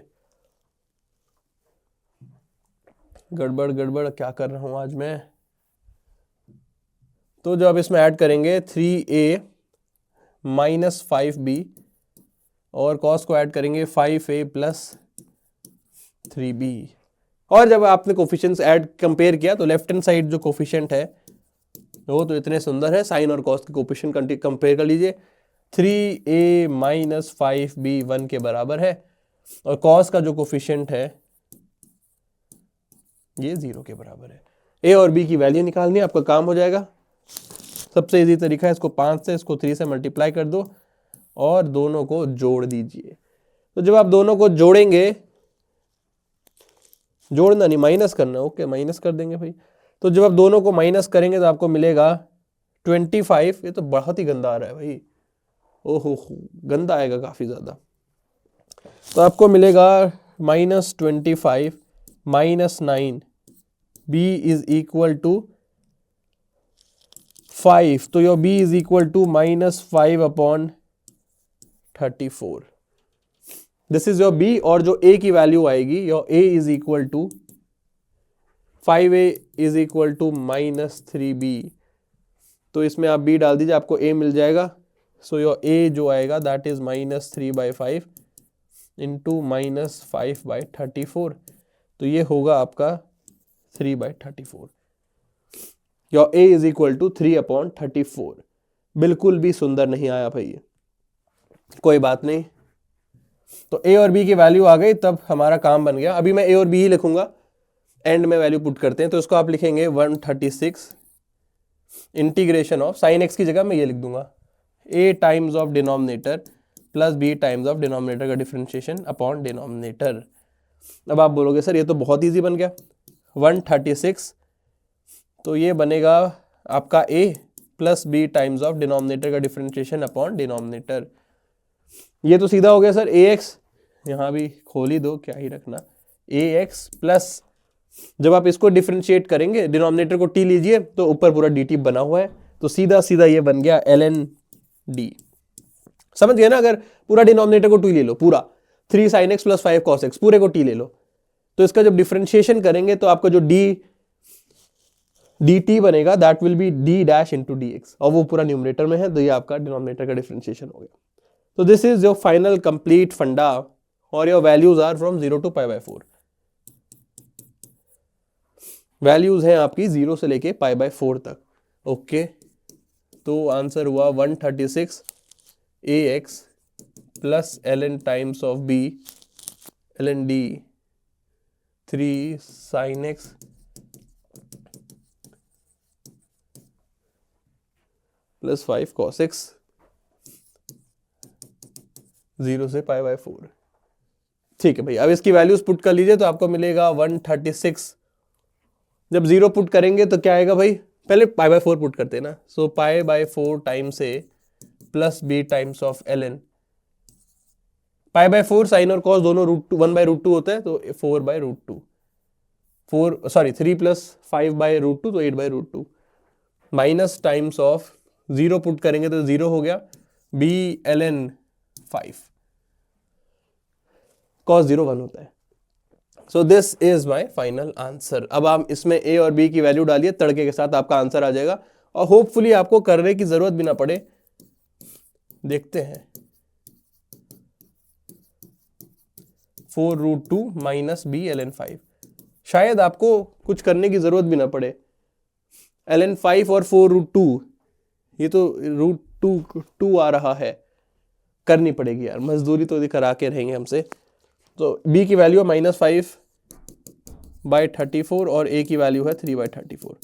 गड़बड़ क्या कर रहा हूं आज मैं। तो जब इसमें ऐड करेंगे 3a माइनस 5b और कॉस को ऐड करेंगे 5a प्लस 3b, और जब आपने कोफिशिएंट्स ऐड कंपेयर किया तो लेफ्ट हैंड साइड जो कोफिशिएंट है वो तो इतने सुंदर है। साइन और कॉस के कोफिशिएंट कंपेयर कर लीजिए। 3a माइनस 5b 1 के बराबर है और कॉस का जो कोफिशिएंट है ये 0 के बराबर है। a और b की वैल्यू निकालनी है, आपका काम हो जाएगा। सबसे इजी तरीका है, इसको 5 से इसको 3 से मल्टीप्लाई कर दो और दोनों को जोड़ दीजिए। तो जब आप दोनों को जोड़ेंगे, जोड़ना नहीं माइनस करना, ओके माइनस कर देंगे भाई। तो जब आप दोनों को माइनस करेंगे तो आपको मिलेगा 25। ये तो बहुत ही गंदा आ रहा है भाई, ओहो गंदा आएगा काफी ज्यादा। तो आपको मिलेगा -25 minus 9 b is equal to 5। तो your b is equal to -5 upon 34। This is your b, और जो a की वैल्यू आएगी your a is equal to 5a is equal to -3b। तो इसमें आप b डाल दीजिए, आपको a मिल जाएगा। सो योर a जो आएगा दैट इज -3/5 इंटू -5/34। तो ये होगा आपका 3/34। Your a is equal to 3/34। बिल्कुल भी सुंदर नहीं आया भाई, कोई बात नहीं। तो a और b की वैल्यू आ गई, तब हमारा काम बन गया। अभी मैं a और b ही लिखूंगा, एंड में वैल्यू पुट करते हैं। तो इसको आप लिखेंगे 136 इंटीग्रेशन ऑफ साइन एक्स की जगह मैं ये लिख दूंगा a times of denominator plus b times of denominator का डिफरेंशिएशन अपॉन डिनोमिनेटर। अब आप बोलोगे सर ये तो बहुत इजी बन गया। 136 तो ये बनेगा आपका a plus b times of denominator का डिफरेंशिएशन अपॉन डिनोमिनेटर। ये तो सीधा हो गया सर ax, यहाँ भी खोल ही दो, क्या ही रखना, ax प्लस, जब आप इसको डिफरेंशिएट करेंगे डिनोमिनेटर को t लीजिए तो ऊपर पूरा dt बना हुआ है, तो सीधा सीधा ये बन गया ln d। समझ गए ना? अगर पूरा डिनोमिनेटर को t ले लो, पूरा 3 sin x plus 5 cos x पूरे को t ले लो, तो इसका जब डिफरेंशिएशन करेंगे तो आपका जो dt बनेगा that will be d dash into dx, और वो पूरा न्यूमरेटर में है, तो ये आपका डिनोमिनेटर का डिफरेंशिएशन हो गया। तो this is your final complete funda, और your values are from 0 to π/4। Values हैं आपकी 0 से लेके π/4 तक। ओके, तो आंसर हुआ 136 ax plus ln times of b ln d 3 sin x plus 5 cos x 0 से π/4। ठीक है भाई, अब इसकी वैल्यूज पुट कर लीजिए तो आपको मिलेगा 136। जब 0 पुट करेंगे तो क्या आएगा भाई, पहले π/4 पुट करते हैं ना, so π/4 times a plus b times of ln। π/4 sine और कॉस दोनों √1/√2 होता है, तो 4/√2, 3 प्लस 5/√2 तो 8/√2 माइनस टाइम्स ऑफ 0 पुट करेंगे तो 0 हो गया, b ln 5 cos 0 1 होता है। सो this is my final answer. अब आप इसमें a और b की वैल्यू डालिए, तड़के के साथ आपका आंसर आ जाएगा और होपफुली आपको करने की जरूरत भी ना पड़े। देखते हैं, 4√2 माइनस b ln 5, शायद आपको कुछ करने की जरूरत भी ना पड़े। ln 5 और 4√2, ये तो √2 आ रहा है, करनी पड़ेगी यार, मजदूरी तो करा के रहेंगे हमसे। तो b की वैल्यू है -5/34 और a की वैल्यू है 3/34।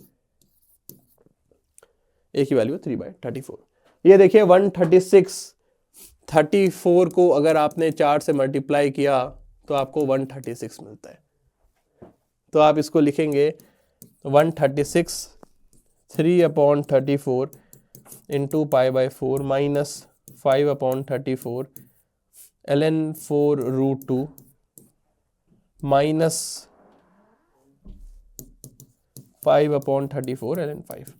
a की वैल्यू है 3/34। ये देखिए 136, 34 को अगर आपने 4 से मल्टीप्लाई किया तो आपको 136 मिलता है। तो आप इसको लिखेंगे 136 3/34 into π/4 minus 5/34 ln 4√2 minus 5/34 ln 5।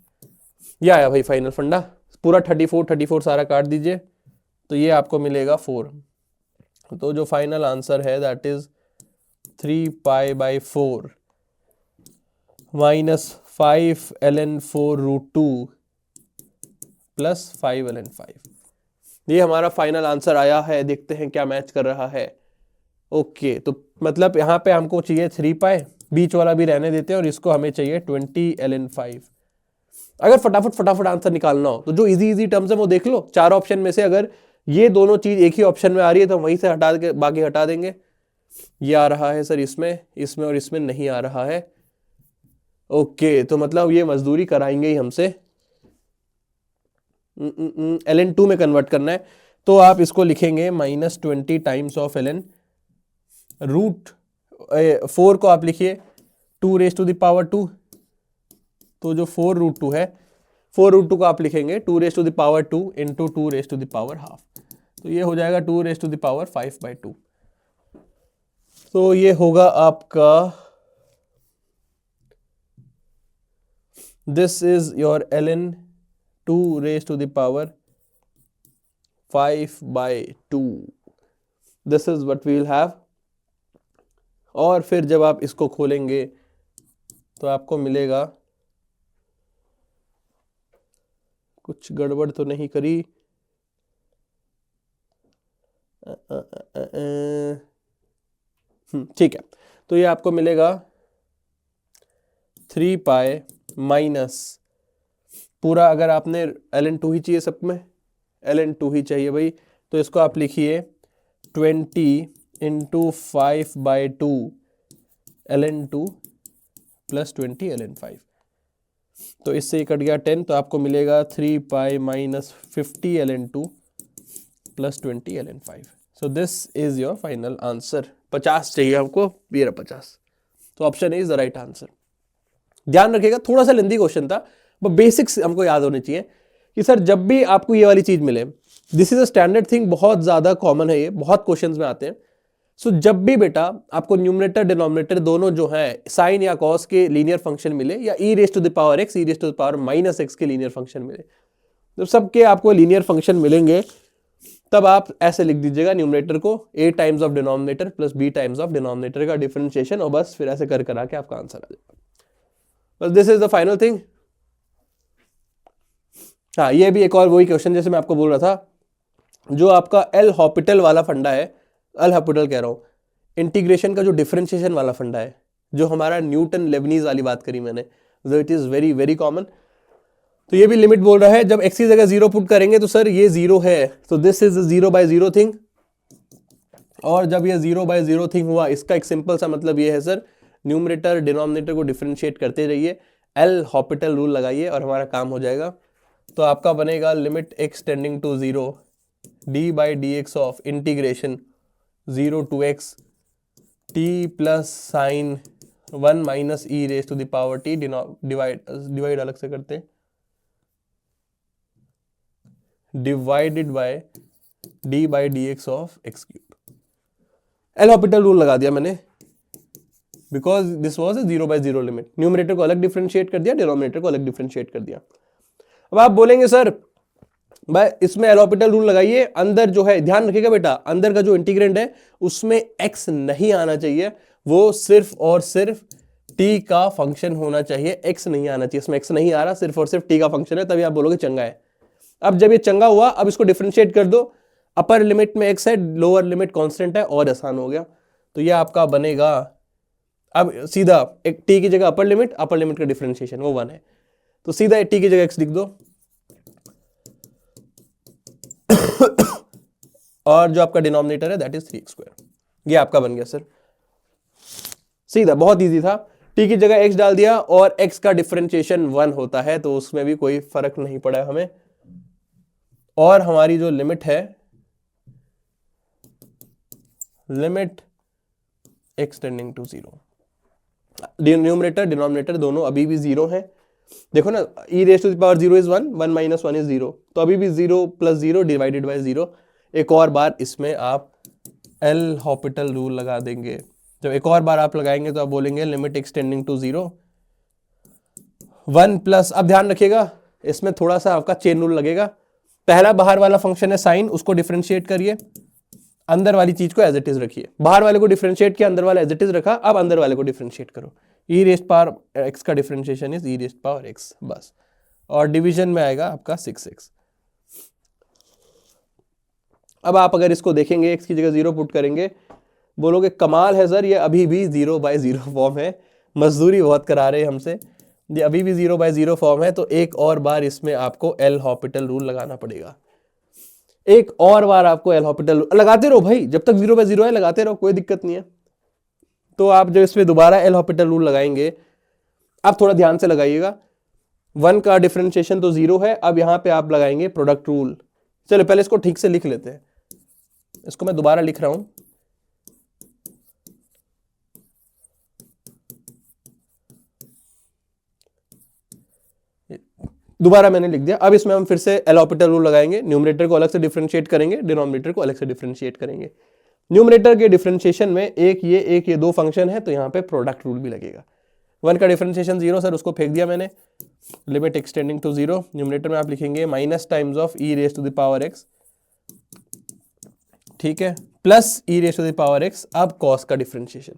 यह आया भाई फाइनल फंडा। पूरा 34 सारा काट दीजिए तो ये आपको मिलेगा 4। तो जो फाइनल आंसर है that is 3π/4 minus 5 ln 4√2 plus 5 ln 5। ये हमारा फाइनल आंसर आया है। देखते हैं क्या मैच कर रहा है। ओके, तो मतलब यहाँ पे हमको चाहिए 3π, बीच वाला भी रहने देते हैं और इसको हमें चाहिए 20 ln 5। अगर फटाफट आंसर निकालना हो तो जो इजी टर्म्स है वो देख लो। 4 ऑप्शन में से अगर ये दोनों चीज एक ही ऑप्शन में आ रही है तो वहीं से हटा के बाकी हटा देंगे। ये आ रहा है सर इसमें और इसमें नहीं आ रहा है। ओके, तो मतलब ये मजदूरी कराएंगे ही हमसे। ln 2 में कन्वर्ट करना है तो आप इसको लिखेंगे -20 टाइम्स ऑफ ln √4 को आप लिखिए 2⁻²। तो जो 4√2 है, 4√2 को आप लिखेंगे 2⁻² इंटू 2⁻½ तो ये हो जाएगा 2⁻5/2। तो ये होगा आपका, this is your ln 2⁻5/2। This is what we will have. और फिर जब आप इसको खोलेंगे तो आपको मिलेगा, कुछ गड़बड़ तो नहीं करी, ठीक है। तो ये आपको मिलेगा 3π माइनस पूरा, अगर आपने ln 2 ही चाहिए, सब में ln 2 ही चाहिए भाई, तो इसको आप लिखिए 20 इंटू 5/2 ln 2 प्लस 20 ln 5। तो इससे कट गया 10, तो आपको मिलेगा 3π minus 50 ln 2 plus 20 ln 5। So this is your final answer. 50 चाहिए हमको, ये रहा 50। तो option A is the right answer. ध्यान रखिएगा, थोड़ा सा लेंदी क्वेश्चन था, बट बेसिक्स हमको याद होने चाहिए कि सर जब भी आपको ये वाली चीज मिले, this is a standard thing, बहुत ज्यादा कॉमन है, ये बहुत क्वेश्चंस में आते हैं। सो जब भी बेटा आपको न्यूमरेटर डिनोमिनेटर दोनों जो है साइन या कॉस के लीनियर फंक्शन मिले, या e⁻x e⁻−x के लीनियर फंक्शन मिले, जब सबके आपको लीनियर फंक्शन मिलेंगे तब आप ऐसे लिख दीजिएगा न्यूमरेटर को a times of denominator plus b times of denominator का डिफरेंशिएशन, और बस फिर ऐसे कर के आपका आंसर आ जाएगा। बस this is the final thing. हाँ, ये भी एक और वही क्वेश्चन जैसे मैं आपको बोल रहा था, जो आपका एल हॉपिटल वाला फंडा है, एल हॉपिटल कह रहा हूँ, इंटीग्रेशन का जो डिफरेंशिएशन वाला फंडा है, जो हमारा न्यूटन लेबनीज वाली बात करी मैंने, जो it is very very common. तो ये भी लिमिट बोल रहा है, जब x की जगह 0 पुट करेंगे तो सर ये 0 है, तो दिस इज 0/0 थिंग। और जब ये 0/0 थिंग हुआ, इसका एक सिंपल सा मतलब ये है सर, न्यूमरेटर डिनोमिनेटर को डिफरेंशिएट करते रहिए, एल हॉपिटल रूल लगाइए और हमारा काम हो जाएगा। तो आपका बनेगा limit x tending to 0 d by d x of integration 0 to x t plus sine 1 minus e raise to the power t, divide अलग से करते हैं, divided by d by d x of x cube. L'Hopital rule लगा दिया मैंने because this was a 0 by 0 limit. Numerator को अलग differentiate कर दिया, डिनोमिनेटर को अलग डिफरेंशिएट कर दिया। अब आप बोलेंगे सर भाई इसमें एल हॉपिटल रूल लगाइए, अंदर जो है ध्यान रखिएगा बेटा, अंदर का जो इंटीग्रेंड है उसमें एक्स नहीं आना चाहिए, वो सिर्फ और सिर्फ टी का फंक्शन होना चाहिए, एक्स नहीं आना चाहिए। इसमें एक्स नहीं आ रहा, सिर्फ और सिर्फ टी का फंक्शन है, तभी आप बोलोगे चंगा है। अब जब ये चंगा हुआ, अब इसको डिफरेंशिएट कर दो, अपर लिमिट में एक्स है, लोअर लिमिट कांस्टेंट है, और आसान हो गया। तो ये आपका बनेगा, अब सीधा एक टी की जगह अपर लिमिट का डिफरेंशिएशन वो 1 है, तो सीधा टी की जगह एक्स लिख दो और जो आपका डिनोमिनेटर है दैट इज 3x²। ये आपका बन गया सर, सीधा, बहुत इजी था। टी की जगह एक्स डाल दिया और एक्स का डिफरेंशिएशन 1 होता है, तो उसमें भी कोई फर्क नहीं पड़ा हमें। और हमारी जो लिमिट है, limit x tending to 0, numerator denominator दोनों अभी भी 0 है। देखो ना, e raise to the power 0 is 1, 1 minus 1 is 0, तो अभी भी 0 प्लस 0 डिवाइडेड बाय 0। एक और बार इसमें आप एल हॉपिटल रूल लगा देंगे। जब एक और बार आप लगाएंगे तो आप बोलेंगे limit x tending to 0 1 plus, अब ध्यान रखिएगा इसमें थोड़ा सा आपका चेन रूल लगेगा। पहला बाहर वाला फंक्शन है साइन, उसको डिफरेंशिएट करिए, अंदर वाली चीज को एज इट इज रखिए। बाहर वाले को डिफरेंशिएट किया, अंदर वाला एज इट इज रखा, अब अंदर वाले को डिफरेंशिएट करो। ई रेस्ट पावर एक्स का differentiation is E rest power x, बस। और डिवीजन में आएगा आपका 6x। अब आप अगर इसको देखेंगे, एक्स की जगह 0 पुट करेंगे, बोलोगे कमाल है सर, ये अभी भी 0 बाय 0 फॉर्म है, मजदूरी बहुत करा रहे हैं हमसे, ये अभी भी 0 बाय 0 फॉर्म है। तो एक और बार इसमें आपको एल हॉपिटल रूल लगाना पड़ेगा, एक और बार आपको एल हॉपिटल लगाते रहो भाई, जब तक 0 बाय 0 है लगाते रहो, कोई दिक्कत नहीं है। तो आप जब इसमें दोबारा एल हॉपिटल रूल लगाएंगे, आप थोड़ा ध्यान से लगाइएगा, 1 का डिफरेंशिएशन तो 0 है, अब यहां पे आप लगाएंगे प्रोडक्ट रूल। चलो पहले इसको ठीक से लिख लेते हैं, इसको मैं दोबारा लिख रहा हूं, दोबारा मैंने लिख दिया। अब इसमें हम फिर से एल हॉपिटल रूल लगाएंगे, न्यूमरेटर को अलग से डिफरेंशिएट करेंगे, डिनोमिनेटर को अलग से डिफरेंशिएट करेंगे। न्यूमरेटर के डिफरेंशिएशन में एक ये 2 फंक्शन है, तो यहाँ पे प्रोडक्ट रूल भी लगेगा। 1 का डिफरेंशिएशन 0 सर, उसको फेंक दिया मैंने, लिमिट एक्सटेंडिंग टू 0। न्यूमरेटर में आप लिखेंगे minus times of e raise to the power x, ठीक है, plus e raise to the power x. अब कॉस का डिफरेंशिएशन,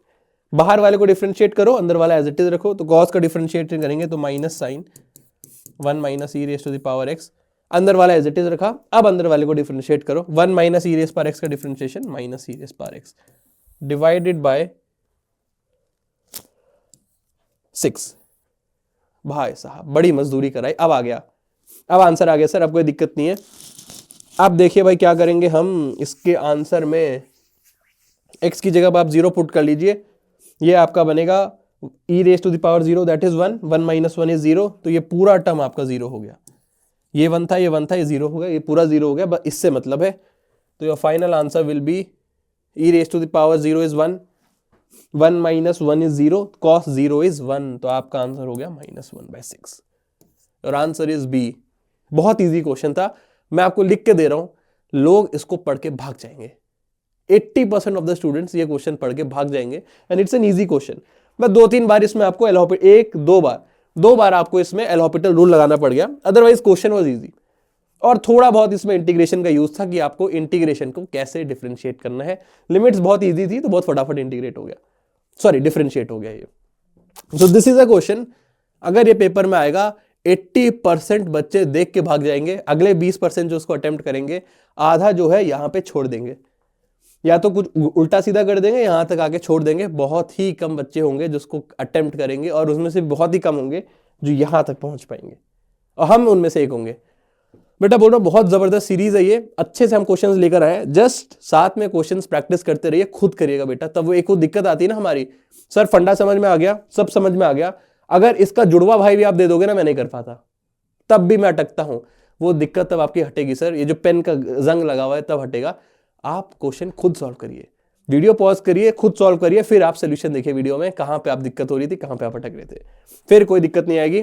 बाहर वाले को डिफरेंशिएट करो, अंदर वाला एज इट इज रखो, तो कॉस का डिफरेंशिएट करेंगे तो minus sine 1 minus e raise to the power x, अंदर वाला एज इट इज रखा, अब अंदर वाले को डिफरेंशिएट करो, 1 minus e raise power x का differentiation minus e raise power x divided by 6। भाई साहब बड़ी मजदूरी कराई, अब आ गया, अब आंसर आ गया सर, अब कोई दिक्कत नहीं है। अब देखिए भाई क्या करेंगे हम, इसके आंसर में x की जगह आप 0 पुट कर लीजिए, ये आपका बनेगा e raise to the power 0 that is 1, 1 minus 1 is 0, तो ये पूरा टर्म आपका 0 हो गया। ये 1 था, ये 1 था, ये 0 हो गया, ये पूरा 0 हो गया, बस इससे मतलब है। तो your final answer will be e raise to the power 0 is 1, 1 minus 1 is 0, cos 0 is 1, तो आपका आंसर हो गया -1/6। और आंसर इज बी। बहुत इजी क्वेश्चन था, मैं आपको लिख के दे रहा हूं, लोग इसको पढ़ के भाग जाएंगे। 80% ऑफ द स्टूडेंट्स ये क्वेश्चन पढ़ के भाग जाएंगे, and it's an easy question. मैं 2-3 बार इसमें आपको एल हॉपिटल, 2 बार आपको इसमें एल हॉपिटल रूल लगाना पड़ गया, अदरवाइज क्वेश्चन वाज इजी। और थोड़ा बहुत इसमें इंटीग्रेशन का यूज था कि आपको इंटीग्रेशन को कैसे डिफरेंशिएट करना है। लिमिट्स बहुत इजी थी, तो बहुत फटाफट इंटीग्रेट हो गया, सॉरी डिफरेंशिएट हो गया ये। सो दिस इज अ क्वेश्चन, अगर ये पेपर में आएगा 80% बच्चे देख के भाग जाएंगे, अगले 20% जो उसको अटेम्प्ट करेंगे, आधा जो है यहां पे छोड़ देंगे, या तो कुछ उल्टा सीधा कर देंगे, यहां तक आके छोड़ देंगे। बहुत ही कम बच्चे होंगे जो उसको अटेम्प्ट करेंगे, और उसमें से बहुत ही कम होंगे जो यहां तक पहुंच पाएंगे, और हम उनमें से एक होंगे। बेटा बोल रहा हूं बहुत जबरदस्त सीरीज है ये, अच्छे से हम क्वेश्चंस लेकर आए हैं, जस्ट साथ में क्वेश्चंस प्रैक्टिस करते रहिए, खुद करिएगा बेटा, तब वो एक वो दिक्कत आती है ना हमारी, सर फंडा समझ में आ गया, सब समझ में आ गया, अगर इसका जुड़वा भाई भी आप दे दोगे ना, मैं नहीं कर पाता, तब भी मैं अटकता हूं, वो दिक्कत तब आपकी हटेगी सर, ये जो पेन का जंग लगा हुआ है तब हटेगा। आप क्वेश्चन खुद सॉल्व करिए, वीडियो पॉज करिए, खुद सॉल्व करिए, फिर आप सोल्यूशन देखिए वीडियो में, कहां पे आप दिक्कत हो रही थी, कहां पे आप अटक रहे थे, फिर कोई दिक्कत नहीं आएगी।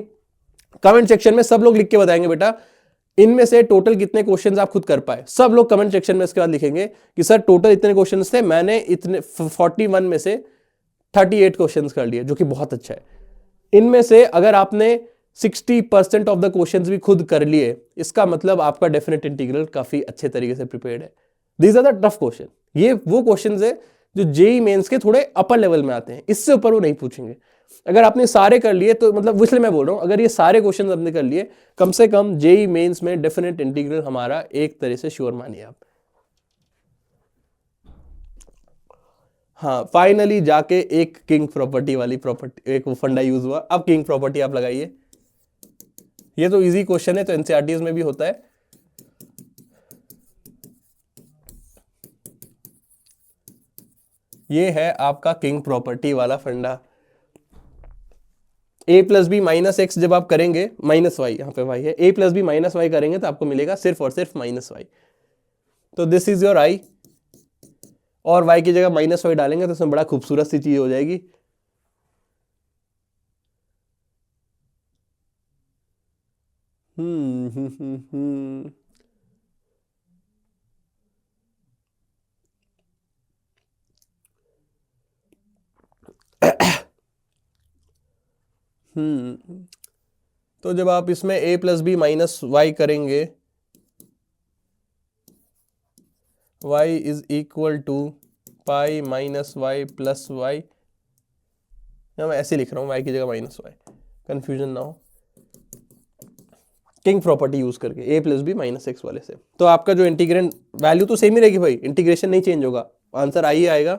कमेंट सेक्शन में सब लोग लिख के बताएंगे बेटा इनमें से टोटल कितने क्वेश्चंस आप खुद कर पाए, सब लोग कमेंट सेक्शन में इसके बाद लिखेंगे कि सर टोटल इतने क्वेश्चंस थे, मैंने इतने 41 में से 38 क्वेश्चंस कर लिए, जो कि बहुत अच्छा है। इनमें से अगर आपने 60% ऑफ द क्वेश्चंस भी खुद कर लिए, इसका मतलब आपका डेफिनेट इंटीग्रल काफी अच्छे तरीके से प्रिपेयर्ड है। These are the tough question, ये वो क्वेश्चंस है जो जेई मेंस के थोड़े अपर लेवल में आते हैं, इससे ऊपर वो नहीं पूछेंगे। अगर आपने सारे कर लिए तो मतलब इसलिए मैं बोल रहा हूं, अगर ये सारे क्वेश्चंस आपने कर लिए, कम से कम जेई मेंस में डेफिनेट इंटीग्रल हमारा एक तरह से श्योर मानिए आप। हाँ फाइनली जाके एक किंग प्रॉपर्टी वाली प्रॉपर्टी, एक वो फंडा यूज हुआ, अब किंग प्रॉपर्टी आप लगाइए। ये तो इजी क्वेश्चन है, तो एनसीईआरटीज में भी होता है। ये है आपका किंग प्रॉपर्टी वाला फंडा। a plus B minus x जब आप करेंगे, माइनस वाई, यहाँ पे वाई है, a plus B minus y करेंगे तो आपको मिलेगा सिर्फ और सिर्फ माइनस वाई। तो दिस इज योर आई, और y की जगह माइनस वाई डालेंगे तो इसमें बड़ा खूबसूरत सी चीज हो जाएगी। तो जब आप इसमें a plus B minus y करेंगे, y is equal to pi minus y plus y, मैं ऐसे लिख रहा हूं y की जगह माइनस वाई, कंफ्यूजन ना हो, किंग प्रॉपर्टी यूज करके a plus B minus x वाले से। तो आपका जो इंटीग्रेंड वैल्यू तो सेम ही रहेगी भाई, इंटीग्रेशन नहीं चेंज होगा, आंसर आई ही आएगा,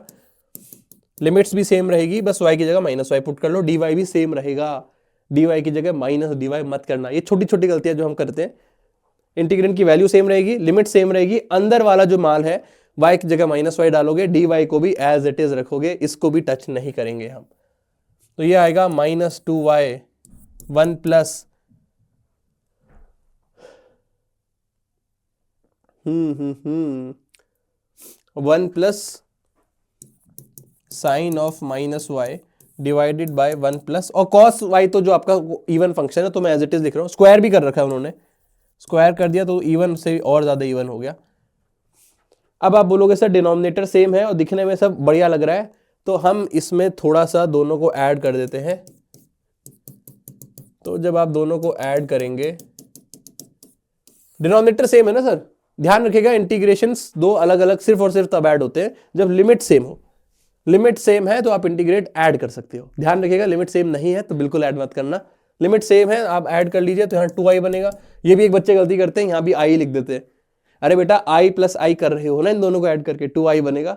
लिमिट्स भी सेम रहेगी, बस y की जगह माइनस वाई पुट कर लो, dy भी सेम रहेगा, dy की जगह माइनस dy मत करना, ये छोटी छोटी गलतियां जो हम करते हैं। इंटीग्रेंड की वैल्यू सेम रहेगी, लिमिट सेम रहेगी, अंदर वाला जो माल है y की जगह माइनस वाई डालोगे, dy को भी एज इट इज रखोगे, इसको भी टच नहीं करेंगे हम। तो ये आएगा minus 2y 1 plus one plus sine of minus y divided by 1 plus, और कॉस वाई तो जो आपका इवन फंक्शन है, तो मैं एज इट इज लिख रहा हूं, स्क्वायर भी कर रखा है उन्होंने, स्क्वायर कर दिया तो इवन से और ज्यादा इवन हो गया। अब आप बोलोगे सर डिनोमिनेटर सेम है और दिखने में सब बढ़िया लग रहा है, तो हम इसमें थोड़ा सा दोनों को ऐड कर देते हैं। तो जब आप दोनों को ऐड करेंगे, डिनोमिनेटर सेम है ना सर, ध्यान रखिएगा इंटीग्रेशंस दो अलग अलग सिर्फ और सिर्फ तब ऐड होते हैं जब लिमिट सेम हो। लिमिट सेम है तो आप इंटीग्रेट ऐड कर सकते हो, ध्यान रखिएगा, लिमिट सेम नहीं है तो बिल्कुल ऐड मत करना। लिमिट सेम है आप ऐड कर लीजिए, तो यहाँ 2i बनेगा। ये भी एक बच्चे गलती करते हैं, यहाँ भी i लिख देते हैं, अरे बेटा i प्लस आई कर रहे हो ना, इन दोनों को ऐड करके 2i बनेगा।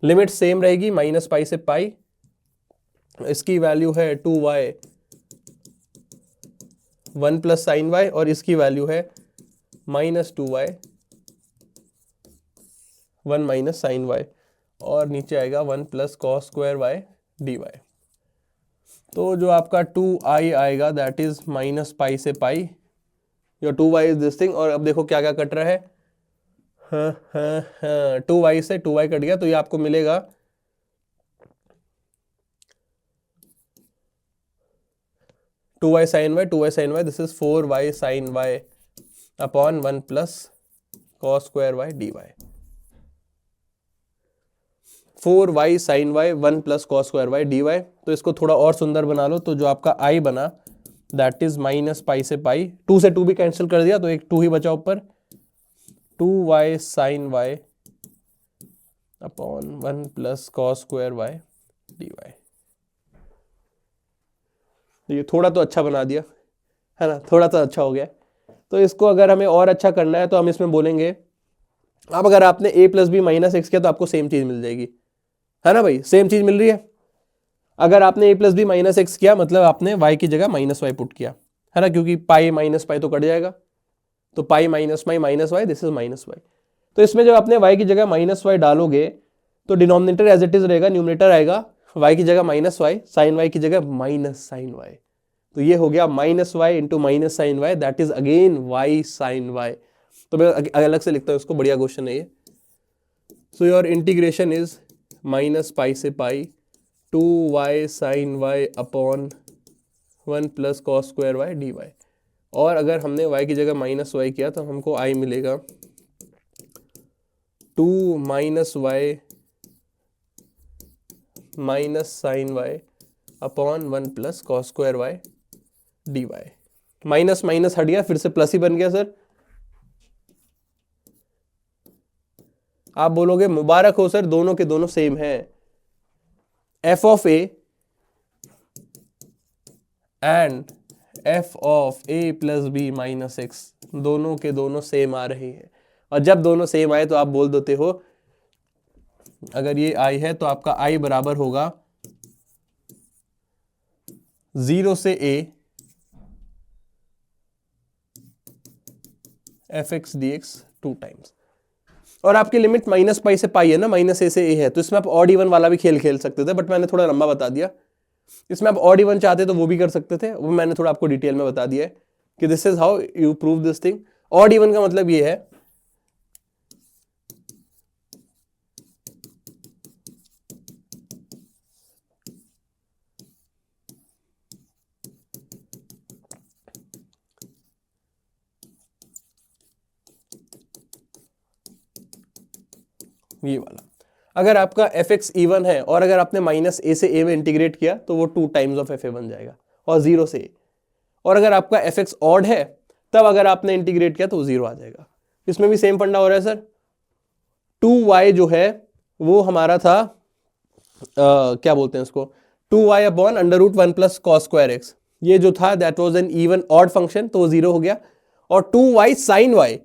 लिमिट सेम रहेगी, माइनस पाई से पाई, इसकी वैल्यू है 2y 1 प्लस साइन वाई, और इसकी वैल्यू है minus 2y 1 minus sine Y, और नीचे आएगा 1 plus cos square y d y. तो जो आपका 2i आएगा दैट इज माइनस पाई से pi, your 2y is this thing, और अब देखो क्या क्या कट रहा है, हाँ 2y से 2y कट गया, तो ये आपको मिलेगा 2y sine y, 2y sine y, this is 4y sine y upon 1 plus cos square y d y. 4y sine y 1 plus cos square y d y. तो इसको थोड़ा और सुंदर बना लो, तो जो आपका i बना दैट इज माइनस पाई से पाई, 2 से 2 भी कैंसिल कर दिया तो एक 2 ही बचा ऊपर, 2y sine y upon 1 plus cos square y d y. ये थोड़ा तो अच्छा बना दिया है ना, थोड़ा तो अच्छा हो गया। तो इसको अगर हमें और अच्छा करना है तो हम इसमें बोलेंगे, अब अगर आपने a plus B minus x किया तो आपको सेम चीज मिल जाएगी, है ना भाई, सेम चीज मिल रही है। अगर आपने a plus B minus x किया मतलब आपने y की जगह माइनस वाई पुट किया, है ना, क्योंकि पाई माइनस पाई तो कट जाएगा, तो pi minus y, this is minus y. तो इसमें जब आपने y की जगह माइनस वाई डालोगे तो डिनोमिनेटर एज इट इज रहेगा, न्यूमरेटर आएगा y की जगह माइनस वाई, साइन वाई की जगह माइनस साइन वाई। तो ये हो गया minus y into minus sine y, that is again y sine y. तो मैं अलग से लिखता हूं इसको, बढ़िया क्वेश्चन है ये। So your integration is minus pi से pi 2y sine y upon 1 plus cos square y d y. और अगर हमने y की जगह माइनस वाई किया तो हमको i मिलेगा 2 minus y minus sine y upon 1 plus cos square y d y. Minus minus हट गया, फिर से प्लस ही बन गया सर। आप बोलोगे मुबारक हो सर, दोनों के दोनों सेम है। F of a and f of a plus B minus x, दोनों के दोनों सेम आ रहे हैं। और जब दोनों सेम आए तो आप बोल देते हो, अगर ये आई है तो आपका आई बराबर होगा 0 से A F x D x 2 times. और आपकी लिमिट माइनस पाई से पाई है ना, माइनस ए से ए है, तो इसमें आप ऑड इवन वाला भी खेल खेल सकते थे, बट मैंने थोड़ा लंबा बता दिया। इसमें आप ऑड इवन चाहते तो वो भी कर सकते थे, वो मैंने थोड़ा आपको डिटेल में बता दिया है कि this is how you prove this thing. Odd even का मतलब ये है ये वाला, अगर आपका एफ एक्स इवन है और अगर आपने माइनस ए से ए में इंटीग्रेट किया तो वो 2 टाइम्स ऑफ एफ ए बन जाएगा, और 0 से ए। और अगर आपका एफ एक्स ऑड है तब अगर आपने इंटीग्रेट किया तो वो 0 आ जाएगा। इसमें भी सेम फंडा हो रहा है सर। 2y जो है वो हमारा था क्या बोलते हैं उसको, 2y upon under root 1 plus cos square x. ये जो था that was an even odd function, तो वो 0 हो गया। और 2y sine y,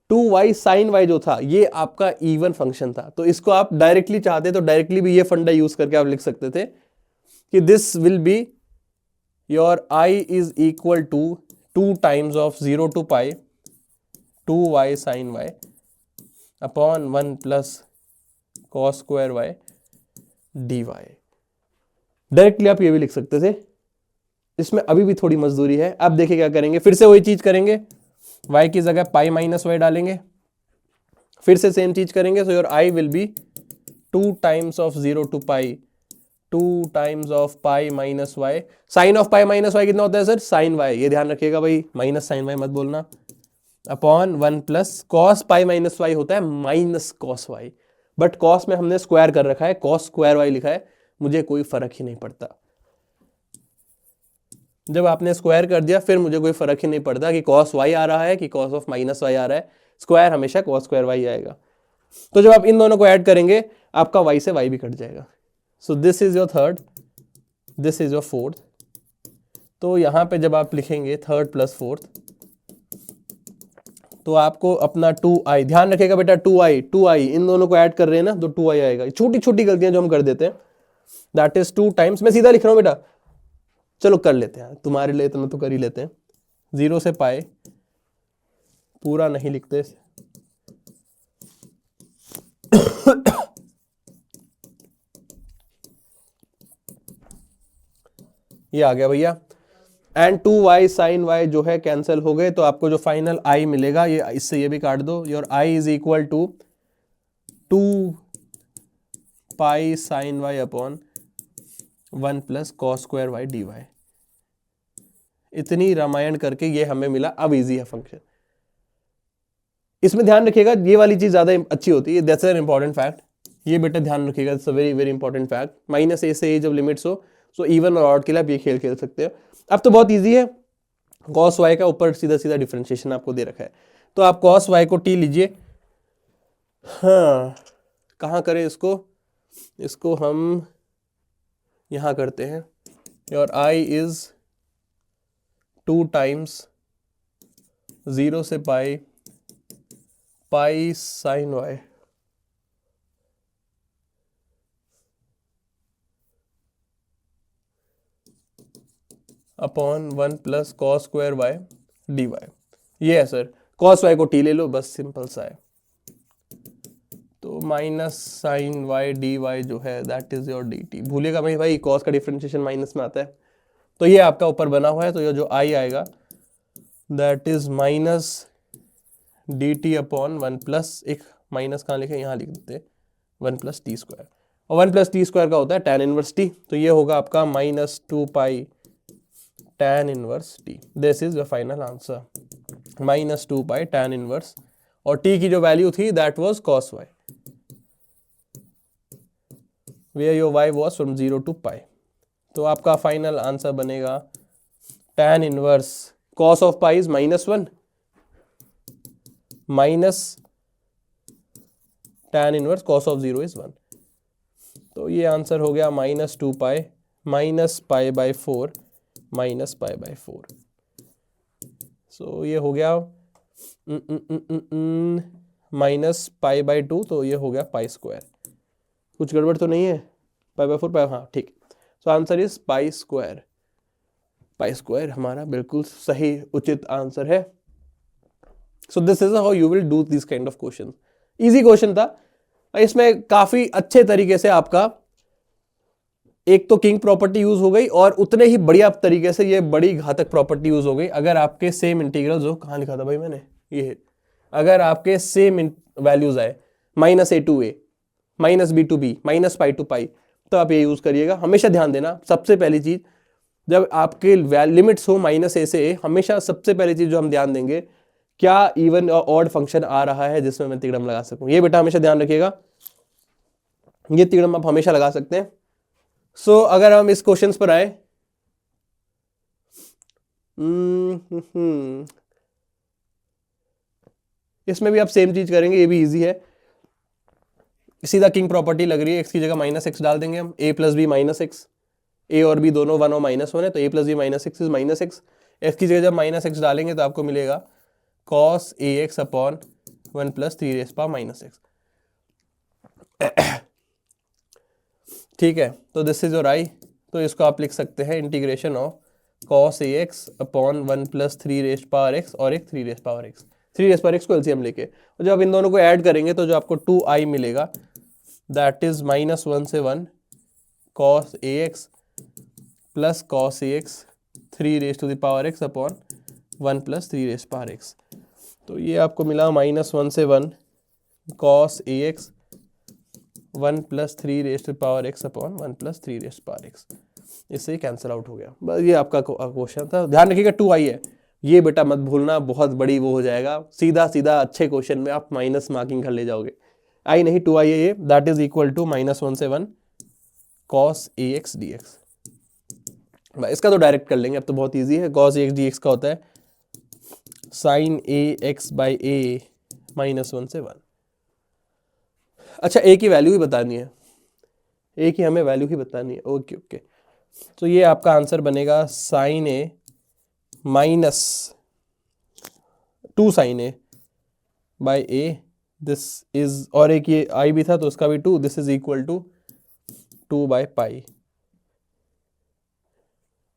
2y sine Y जो था ये आपका इवन फंक्शन था। तो इसको आप डायरेक्टली चाहते तो डायरेक्टली भी ये फंडा यूज करके आप लिख सकते थे कि this will be your i is equal to 2 times of 0 to pi 2y sine y upon 1 plus cos square y d y. Directly आप ये भी लिख सकते थे। इसमें अभी भी थोड़ी मजदूरी है। अब देखिए क्या करेंगे, फिर से वही चीज करेंगे, y की जगह पाई माइनस वाई डालेंगे, फिर से सेम चीज करेंगे। So your i will be 2 times of 0 to pi 2 times of pi minus y. Sine of pi minus y कितना होता है सर, साइन वाई, ये ध्यान रखिएगा भाई, माइनस साइन वाई मत बोलना। Upon 1 plus cos pi minus y होता है minus cos y, but cos में हमने स्क्वायर कर रखा है, कॉस स्क्वायर वाई लिखा है, मुझे कोई फर्क ही नहीं पड़ता। जब आपने स्क्वायर कर दिया फिर मुझे कोई फर्क ही नहीं पड़ता कि कॉस वाई आ रहा है कि कॉस ऑफ माइनस वाई आ रहा है, स्क्वायर हमेशा कॉस स्क्वायर वाई आएगा। तो जब आप इन दोनों को ऐड करेंगे आपका वाई से वाई भी कट जाएगा। सो this is your third, this is your fourth. तो यहां पे जब आप लिखेंगे थर्ड प्लस फोर्थ तो आपको अपना 2i, ध्यान रखेगा बेटा 2i इन दोनों को ऐड कर रहे हैं ना तो 2i आएगा। छोटी छोटी गलतियां जो हम कर देते हैं, दैट इज 2 टाइम्स, मैं सीधा लिख रहा हूं बेटा, चलो कर लेते हैं तुम्हारे लिए, इतना तो कर ही लेते हैं। 0 से पाए, पूरा नहीं लिखते ये आ गया भैया। एंड 2y साइन y जो है कैंसिल हो गए, तो आपको जो फाइनल i मिलेगा, ये इससे ये भी काट दो, your i is equal to 2 pi sine y upon 1 plus cos square y d y. इतनी रामायण करके ये हमें मिला। अब इजी है फंक्शन। इसमें ध्यान रखिएगा ये वाली चीज ज्यादा अच्छी होती है, दैट्स एन इंपॉर्टेंट फैक्ट। ये बेटा ध्यान रखिएगा, it's a very very important fact. Minus a से ए जब लिमिट्स हो सो इवन और ऑड के लिए आप ये खेल खेल सकते हो। अब तो बहुत इजी है, कॉस वाई का ऊपर सीधा सीधा डिफरेंशिएशन आपको दे रखा है, तो आप कॉस वाई को टी लीजिए। हाँ कहाँ करें इसको, इसको हम यहां करते हैं। योर आई इज 2 टाइम्स 0 से pi pi sine y upon 1 plus cos square y d y. ये है सर कॉस वाई को टी ले लो, बस सिंपल सा है। तो minus sine y d y जो है that is your d t. भूलिएगा भाई कॉस का डिफरेंशिएशन माइनस में आता है। तो ये आपका ऊपर बना हुआ है, तो ये जो आई आएगा that is minus D T upon 1 plus, एक माइनस कहाँ लिखे, यहाँ लिख देते हैं, 1 प्लस टी स्क्वायर। और 1 प्लस टी स्क्वायर का होता है tan इनवर्स टी, तो ये होगा आपका minus 2 pi tan inverse T. This is the final answer, minus 2 pi tan inverse, और टी की जो वैल्यू थी that was cos y, where your y was from 0 to pi। तो आपका फाइनल आंसर बनेगा tan inverse cos of pi is -1 minus tan inverse cos of 0 is 1। तो ये answer हो गया -2 pi minus pi by 4 minus pi by 4। सो ये हो गया माइनस पाई बाई 2, तो ये हो गया पाई स्क्वायर। कुछ गड़बड़ तो नहीं है, पाई बाई 4 पाई, हाँ ठीक। So answer is pi square. Pi square हमारा बिल्कुल सही उचित आंसर है। सो this is how you will do this kind of question. Easy question था, इसमें काफी अच्छे तरीके से आपका एक तो किंग प्रॉपर्टी यूज हो गई, और उतने ही बढ़िया तरीके से ये बड़ी घातक प्रॉपर्टी यूज हो गई। अगर आपके सेम इंटीग्रल्स हो, कहाँ लिखा था भाई मैंने, ये अगर आपके सेम वैल्यूज आए minus a to a minus b to b minus pi to pi, तो आप ये यूज करिएगा। हमेशा ध्यान देना, सबसे पहली चीज जब आपके लिमिट्स हो माइनस ए से ए, हमेशा सबसे पहली चीज जो हम ध्यान देंगे, क्या इवन और ऑड फंक्शन आ रहा है जिसमें मैं तिगड़म लगा सकूं। ये बेटा हमेशा ध्यान रखिएगा, ये तिगड़म आप हमेशा लगा सकते हैं। सो अगर हम इस क्वेश्चंस पर आए, इसमें भी आप सेम चीज करेंगे, ये भी इजी है। सीधा किंग प्रॉपर्टी लग रही है, एक्स की जगह -x डाल देंगे हम, a plus B minus x, a और बी दोनों 1 और -1 है, तो a plus B minus x is minus x. X की जगह जब -x डालेंगे तो आपको मिलेगा cos ax upon 1 plus 3 raise power minus x. ठीक है, तो दिस इज योर आई। तो इसको आप लिख सकते हैं integration of cos ax upon 1 plus 3 raise power x और एक 3 raise power x. 3 raise power x को एलसीएम लेके, और जब आप इन दोनों को ऐड करेंगे तो जो आपको 2i मिलेगा दैट इज -1 से 1 cos ax plus cos ax 3 raise to the power x upon 1 plus 3 raise power x. तो ये आपको मिला -1 से 1 cos ax 1 plus 3 raise to power x upon 1 plus 3 raise power x. इससे कैंसिल आउट हो गया। बस ये आपका क्वेश्चन था। ध्यान रखिएगा 2i है, ये बेटा मत भूलना, बहुत बड़ी वो हो जाएगा। सीधा सीधा अच्छे क्वेश्चन में आप माइनस मार्किंग कर ले जाओगे। आई नहीं 2i है ये, दैट इज इक्वल टू -1 से 1 cos ax dx। इसका तो डायरेक्ट कर लेंगे, अब तो बहुत ईजी है। cos ax dx का होता है sin ax बाई a -1 से 1। अच्छा, a की वैल्यू ही बतानी है, a की हमें वैल्यू ही बतानी है। ओके ओके, तो ये आपका आंसर बनेगा sin a minus 2 sin a by a, this is, और एक ये i भी था तो उसका भी 2, this is equal to 2 by pi.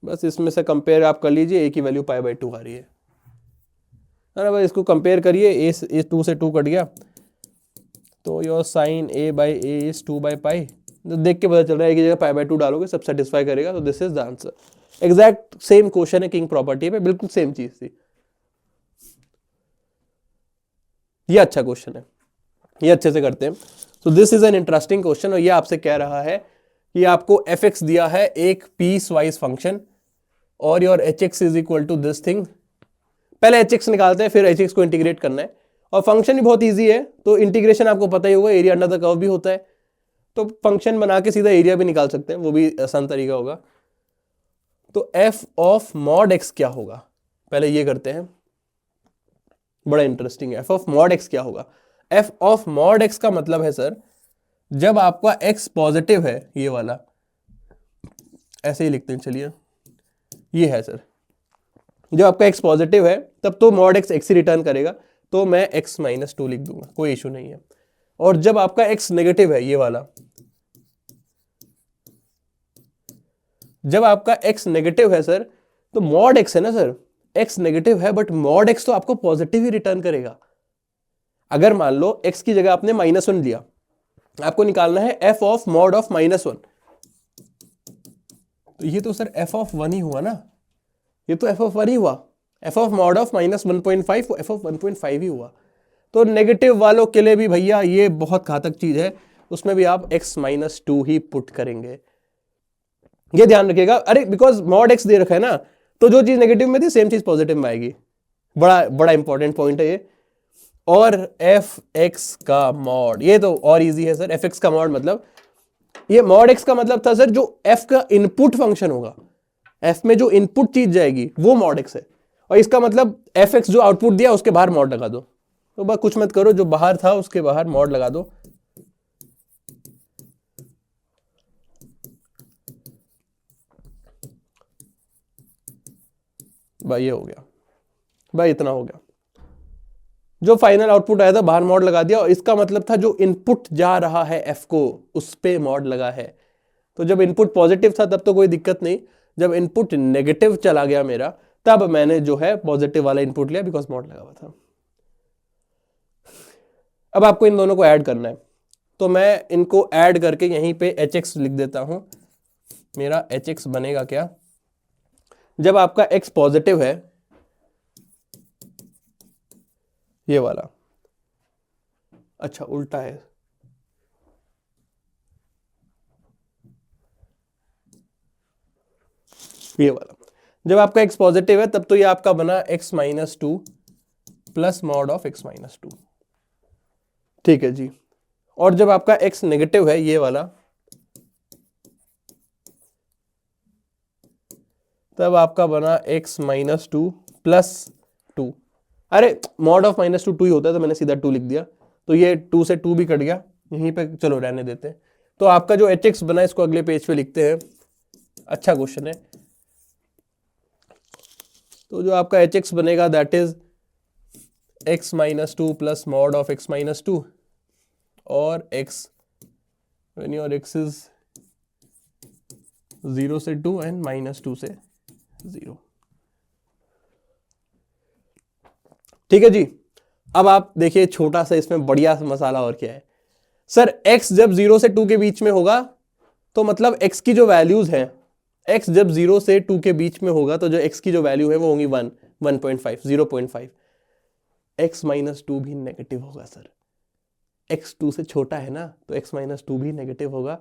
बस इसमें से कंपेयर आप कर लीजिए, a की वैल्यू पाई बाई 2 आ रही है ना भाई। इसको कंपेयर करिए, a 2 से 2 कट गया, तो your sine a by a is 2 by pi. तो देख के पता चल रहा है कि जगह पाई बाई 2 डालोगे सब सेटिस्फाई करेगा, तो this is the answer. Exact same question है किंग प्रॉपर्टी पे, बिल्कुल सेम चीज थी। ये अच्छा क्वेश्चन है, ये अच्छे से करते हैं। तो this is an interesting question, और ये आपसे कह रहा है कि आपको fx दिया है एक पीस वाइज फंक्शन, और your hx is equal to this thing. पहले hx निकालते हैं, फिर hx को इंटीग्रेट करना है, और फंक्शन भी बहुत इजी है। तो इंटीग्रेशन आपको पता ही होगा, एरिया अंडर द कर्व भी होता है, तो फंक्शन बना के सीधा एरिया भी निकाल सकते हैं, वो भी आसान तरीका होगा। तो f ऑफ मॉड x क्या होगा, पहले ये करते हैं, बड़ा इंटरेस्टिंग है। f ऑफ मॉड x क्या होगा। f ऑफ मॉड x का मतलब है सर, जब आपका x पॉजिटिव है, ये वाला ऐसे ही लिखते हैं, चलिए ये है सर, जब आपका x पॉजिटिव है तब तो मॉड x ही रिटर्न करेगा, तो मैं x -2 लिख दूंगा, कोई इशू नहीं है। और जब आपका x नेगेटिव है, ये वाला, जब आपका x नेगेटिव है सर, तो मॉड x है ना सर, x नेगेटिव है बट मॉड x तो आपको पॉजिटिव ही रिटर्न करेगा। अगर मान लो x की जगह आपने -1 लिया, आपको निकालना है f ऑफ मॉड ऑफ -1, तो ये तो सर f ऑफ 1 ही हुआ ना, ये तो f ऑफ 1 ही हुआ, f ऑफ मॉड ऑफ -1.5 वो f ऑफ 1.5 ही हुआ। तो नेगेटिव वालों के लिए भी भैया ये बहुत घातक चीज है, उसमें भी आप x-2 ही पुट करेंगे, ये ध्यान रखिएगा। अरे बिकॉज मॉड x दे रखा है ना, तो जो चीज नेगेटिव में थी सेम चीज पॉजिटिव में आएगी। बड़ा बड़ा इंपॉर्टेंट पॉइंट है ये। और fx का मॉड, ये तो और इजी है सर। fx का मॉड मतलब, ये मॉड x का मतलब था सर जो f का इनपुट फंक्शन होगा, f में जो इनपुट चीज जाएगी वो मॉड x है, और इसका मतलब fx जो आउटपुट दिया उसके बाहर मॉड लगा दो। तो बस कुछ मत करो, जो बाहर था उसके बाहर मॉड लगा दो। भाई ये हो गया, भाई इतना हो गया। जो फाइनल आउटपुट आया था बाहर मॉड लगा दिया, और इसका मतलब था जो इनपुट जा रहा है f को उस पे मॉड लगा है। तो जब इनपुट पॉजिटिव था तब तो कोई दिक्कत नहीं, जब इनपुट नेगेटिव चला गया मेरा, तब मैंने जो है पॉजिटिव वाला इनपुट लिया बिकॉज मॉड लगा हुआ था। अब आपको इन दोनों को ऐड करना है, तो मैं इनको ऐड करके यहीं पे hx लिख देता हूं। मेरा hx बनेगा क्या, जब आपका x पॉजिटिव है, ये वाला, अच्छा उल्टा है, ये वाला, जब आपका x पॉजिटिव है तब तो ये आपका बना x-2 plus mod of x-2, ठीक है जी। और जब आपका x नेगेटिव है, ये वाला, तब आपका बना x-2 प्लस 2। अरे मॉड ऑफ -2 2 ही होता है, तो मैंने सीधा 2 लिख दिया, तो ये 2 से 2 भी कट गया, यहीं पे चलो रहने देते हैं। तो आपका जो hx बना इसको अगले पेज पे लिखते हैं, अच्छा क्वेश्चन है। तो जो आपका hx बनेगा that is x-2 plus mod of x-2, और x when your x is 0 से 2 and -2 से 0, ठीक है जी। अब आप देखिए छोटा सा इसमें बढ़िया सा मसाला और क्या है सर, x जब 0 से 2 के बीच में होगा तो मतलब x की जो वैल्यूज हैं, x जब 0 से 2 के बीच में होगा तो जो x की जो वैल्यू है वो होंगी 1, 1.5, 0.5। x-2 भी नेगेटिव होगा सर, x 2 से छोटा है ना, तो x-2 भी नेगेटिव होगा।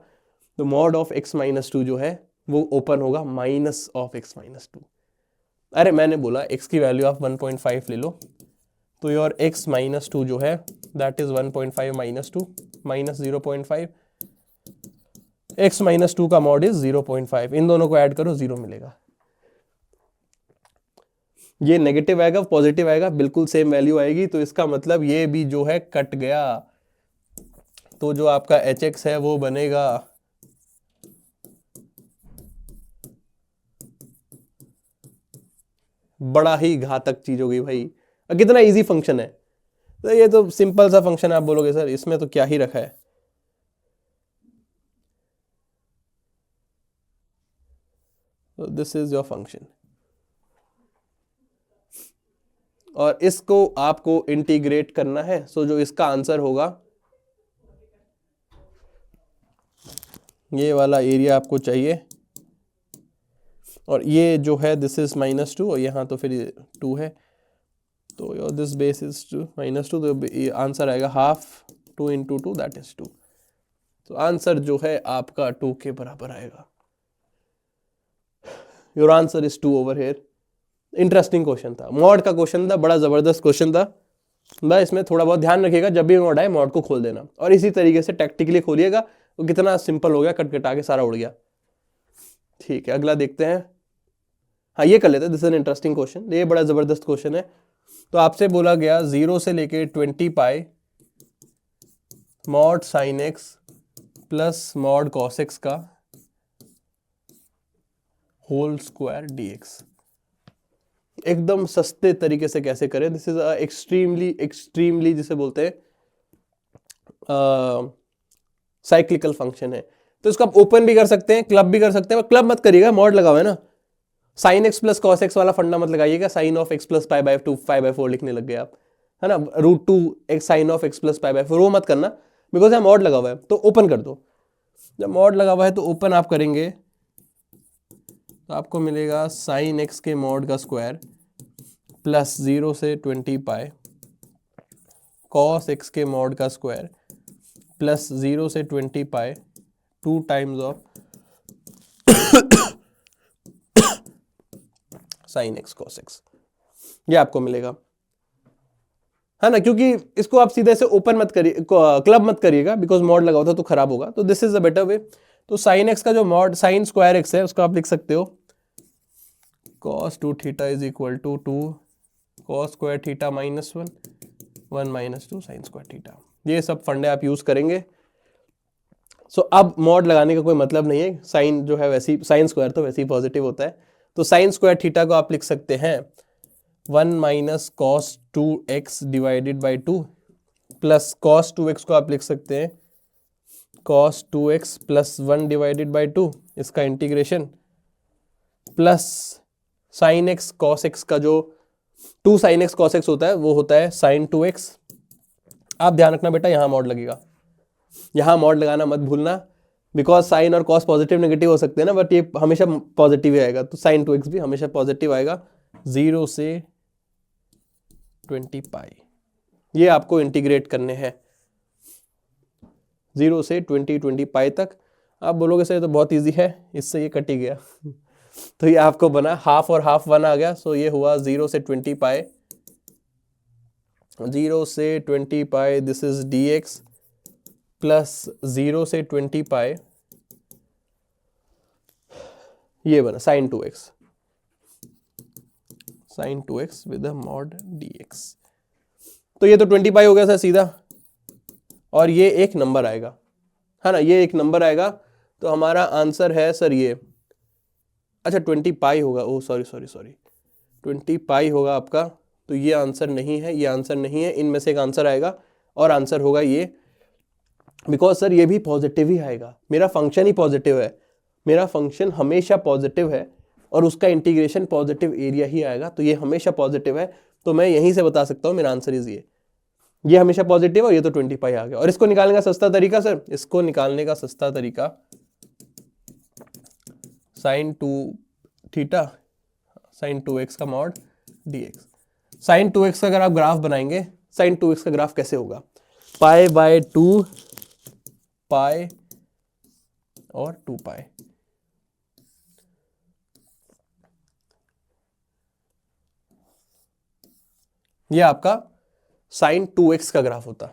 तो मॉड ऑफ x-2 जो है वो ओपन होगा माइनस ऑफ x-2। अरे मैंने बोला x की वैल्यू आप 1.5 ले लो, तो योर x-2 जो है दैट इज 1.5 -2 माइनस 0.5, x-2 का मॉड इज 0.5, इन दोनों को ऐड करो 0 मिलेगा। ये नेगेटिव आएगा पॉजिटिव आएगा, बिल्कुल सेम वैल्यू आएगी, तो इसका मतलब ये भी जो है कट गया। तो जो आपका hx है वो बनेगा बड़ा ही घातक चीज हो गई भाई। कितना इजी फंक्शन है, तो ये तो सिंपल सा फंक्शन है। आप बोलोगे सर इसमें तो क्या ही रखा है, तो दिस इज योर फंक्शन, और इसको आपको इंटीग्रेट करना है। सो जो इसका आंसर होगा, ये वाला एरिया आपको चाहिए, और ये जो है दिस इज -2, और यहाँ तो फिर 2 है, तो योर दिस बेस इज -2, तो आंसर आएगा हाफ 2 × 2 दैट इज 2। तो आंसर जो है आपका 2 के बराबर आएगा। Your answer is 2 over here. Interesting question था, मॉड का क्वेश्चन था, बड़ा जबरदस्त क्वेश्चन था। बस इसमें थोड़ा बहुत ध्यान रखिएगा, जब भी मॉड आए मॉड को खोल देना, और इसी तरीके से टैक्टिकली खोलिएगा। तो कितना सिंपल हो गया, कट कटा के सारा उड़ गया। ठीक है, अगला देखते हैं। हाँ ये कर लेते हैं, this is an interesting question, ये बड़ा जबरदस्त क्वेश्चन है। तो आपसे बोला गया 0 से लेके 20 pi mod sine x plus mod cos x का होल स्क्वायर dx। एकदम सस्ते तरीके से कैसे करें, दिस इज एक्सट्रीमली जिसे बोलते हैं साइक्लिकल फंक्शन है। तो इसको आप ओपन भी कर सकते हैं, क्लब भी कर सकते हैं, क्लब मत करिएगा, मॉड लगा हुआ है ना, sine x plus cos x वाला फंडा मत लगाइएगा, sine of x plus pi by 2 5/4 लिखने लग गए आप, है ना, √2 x sine of x plus pi by 4, वो मत करना बिकॉज यहाँ मॉड लगा हुआ है। तो ओपन कर दो, जब मॉड लगा हुआ है तो ओपन आप करेंगे तो आपको मिलेगा साइन एक्स के मॉड का स्क्वायर प्लस 0 से 20 पाई कॉस एक्स के मॉड का स्क्वायर प्लस 0 से 20 पाई 2 times of sine x cos x, ये आपको मिलेगा, है ना। क्योंकि इसको आप सीधे से ओपन मत करिए, क्लब मत करिएगा बिकॉज मॉड लगा होता तो खराब होगा, तो this is the better way. तो साइन एक्स का जो मॉड साइन स्क्वायर एक्स है उसको आप लिख सकते हो cos 2 theta is equal to 2 cos square theta minus 1 1 माइनस 2 साइन स्क्वायर थीटा। ये सब फंडे आप यूज करेंगे। सो अब मॉड लगाने का कोई मतलब नहीं है, साइन जो है वैसी साइन स्क्वायर तो वैसे ही पॉजिटिव होता है। तो साइन स्क्वायर थीटा को आप लिख सकते हैं 1 minus cos 2x divided by 2 plus cos 2x को आप लिख सकते हैं cos 2x plus 1 divided by 2, इसका integration plus sine x cos x का जो 2 साइन एक्स कॉस एक्स होता है वो होता है साइन 2x। आप ध्यान रखना बेटा, यहां मॉड लगेगा, यहां मॉड लगाना मत भूलना बिकॉज साइन और कॉस पॉजिटिव नेगेटिव हो सकते हैं ना, बट ये हमेशा पॉजिटिव ही आएगा। तो साइन 2x भी हमेशा पॉजिटिव आएगा 0 से 20 पाई, ये आपको इंटीग्रेट करने हैं 0 से 20 पाई तक। आप बोलोगे सर ये तो बहुत इजी है, इससे ये कट ही गया तो ये आपको बना हाफ और हाफ 1 आ गया। सो ये हुआ 0 से 20 पाई 0 से 20 पाई दिस इज dx प्लस 0 से 20 पाई ये बना sign 2x with mod dx। तो ये तो 20 पाई हो गया सर सीधा, और ये एक नंबर आएगा, है ना, ये एक नंबर आएगा। तो हमारा आंसर है सर ये, अच्छा 20 पाई होगा, ओ सॉरी 20 पाई होगा आपका। तो ये आंसर नहीं है, ये आंसर नहीं है, इनमें से एक आंसर आएगा और आंसर होगा ये, बिकॉज सर ये भी पॉजिटिव ही आएगा, मेरा फंक्शन ही पॉजिटिव है, मेरा फंक्शन हमेशा पॉजिटिव है और उसका इंटीग्रेशन पॉजिटिव एरिया ही आएगा, तो ये हमेशा पॉजिटिव है। तो मैं यहीं से बता सकता हूँ मेरा आंसर इज ये हमेशा पॉजिटिव है और ये तो 20 पाई आ गया। और इसको निकालने का सस्ता तरीका सर, इसको निकालने का सस्ता तरीका साइन 2 थीटा साइन 2x का मॉड dx। साइन 2x का अगर आप ग्राफ बनाएंगे, साइन 2x का ग्राफ कैसे होगा, पाई बाय 2 पाई और 2 पाई, ये आपका साइन 2x का ग्राफ होता।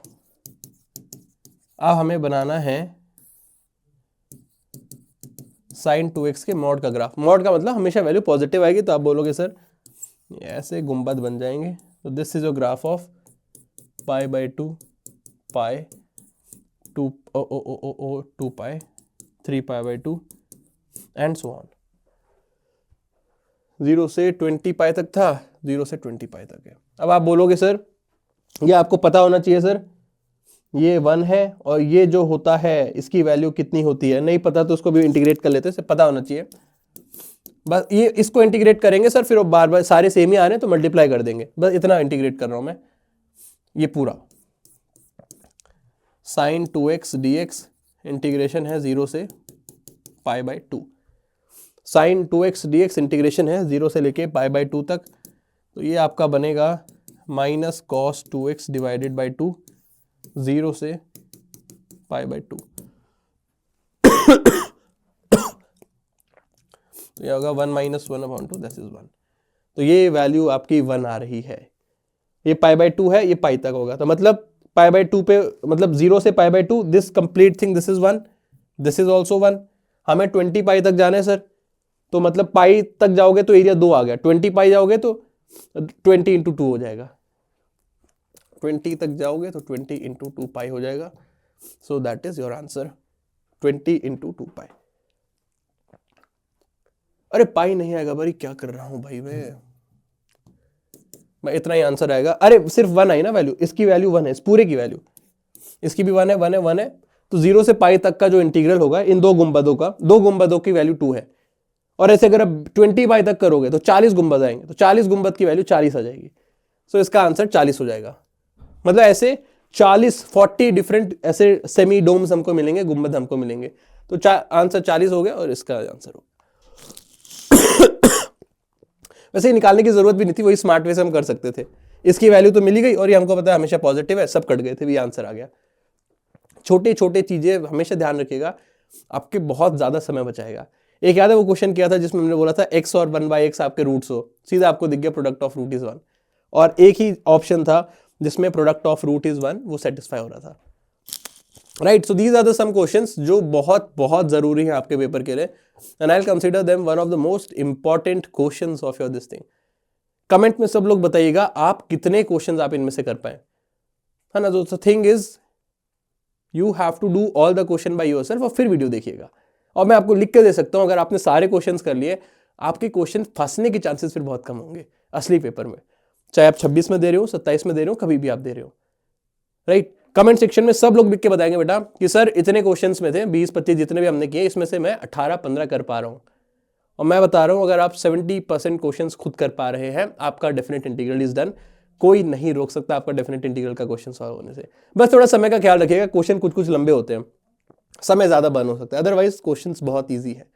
अब हमें बनाना है साइन 2x के मॉड का ग्राफ। मॉड का मतलब हमेशा वैल्यू पॉजिटिव आएगी, तो आप बोलोगे सर ऐसे गुंबद बन जाएंगे। तो this is a graph of pi by 2 pi 2 pi 3 pi by 2 and so on. 0 से 20 पाई तक था, 0 से 20 पाई तक है। अब आप बोलोगे सर ये आपको पता होना चाहिए सर, ये 1 है और ये जो होता है इसकी वैल्यू कितनी होती है, नहीं पता तो उसको भी इंटीग्रेट कर लेते हैं, पता होना चाहिए। बस ये इसको इंटीग्रेट करेंगे सर, फिर बार बार सारे सेम ही आ रहे हैं तो मल्टीप्लाई कर देंगे, बस इतना इंटीग्रेट कर रहा हूं मैं। ये पूरा साइन 2x dx इंटीग्रेशन है 0 से pi by 2, sine 2x dx integration है 0 से लेके पाई बाय 2 तक। तो ये आपका बनेगा minus cos 2x divided by 2 0 से पाई बाई 2। तो ये होगा 1 माइनस 1/2 दिस इज 1। तो ये वैल्यू आपकी 1 आ रही है, ये पाई बाई 2 है, ये पाई तक होगा, तो मतलब पाई बाई 2 पे मतलब 0 से pi by 2 this complete thing this is 1, this is also 1। हमें 20 पाई तक जाना है सर, तो मतलब पाई तक जाओगे तो एरिया 2 आ गया, 20 पाई जाओगे तो 20 इंटू 2 हो जाएगा, 20 तक जाओगे तो 20 इंटू 2 पाई हो जाएगा। So that is your answer 20 into 2 पाई। अरे पाई नहीं आएगा भाई, क्या कर रहा हूं भाई मैं इतना ही आंसर आएगा। अरे सिर्फ 1 आई ना वैल्यू, इसकी वैल्यू 1 है, इस पूरे की वैल्यू, इसकी भी 1 है 1 है 1 है। तो 0 से पाई तक का जो इंटीग्रल होगा इन दो गुंबदों का, दो गुंबदों की वैल्यू 2 है और ऐसे अगर आप 20 बाई तक करोगे तो 40 गुंबद आएंगे, तो 40 गुंबद की वैल्यू 40 आ जाएगी। सो इसका आंसर 40 हो जाएगा। मतलब ऐसे 40 डिफरेंट ऐसे सेमी डोम्स हमको मिलेंगे, गुंबद हमको मिलेंगे। तो आंसर 40 हो गया और इसका आंसर हो गया। वैसे निकालने की जरूरत भी नहीं थी, वही स्मार्ट वे से हम कर सकते थे। इसकी वैल्यू तो मिली गई और ये हमको पता है हमेशा पॉजिटिव है, सब कट गए थे, भी आंसर आ गया। छोटे छोटे चीजें हमेशा ध्यान रखिएगा, आपके बहुत ज्यादा समय बचाएगा। एक याद है वो क्वेश्चन किया था जिसमें हमने बोला था x और 1/x आपके रूट्स हो, सीधा आपको दिख गया प्रोडक्ट ऑफ रूट इज 1, और एक ही ऑप्शन था जिसमें प्रोडक्ट ऑफ रूट इज 1 वो सेटिस्फाई हो रहा था, right. So these are the some questions जो बहुत बहुत जरूरी हैं आपके पेपर के लिए, and I will consider them one of the most important questions of your this thing. Comment में सब लोग बताइएगा आप कितने क्वेश्चंस आप इनमें से कर पाए, है ना। The thing is you have to do all the question by yourself, और फिर वीडियो देखिएगा। और मैं आपको लिख के दे सकता हूं, अगर आपने सारे क्वेश्चंस कर लिए, आपके क्वेश्चन फंसने के चांसेस फिर बहुत कम होंगे असली पेपर में, चाहे आप 26 में दे रहे हो, 27 में दे रहे हो, कभी भी आप दे रहे हो, राइट। कमेंट सेक्शन में सब लोग लिख के बताएंगे बेटा कि सर इतने क्वेश्चंस में थे, 20-25 जितने भी हमने किए, इसमें से मैं 18-15 कर पा रहा हूं। और मैं बता रहा हूं अगर आप 70% क्वेश्चंस खुद कर पा रहे हैं, आपका डेफिनेट इंटीग्रल इज डन। कोई नहीं रोक सकता आपका डेफिनेट इंटीग्रल का क्वेश्चन सॉल्व होने से। बस थोड़ा समय का ख्याल रखिएगा, क्वेश्चन कुछ कुछ लंबे होते हैं, समय ज्यादा बर्न हो सकता है, अदरवाइज क्वेश्चंस बहुत ईजी है।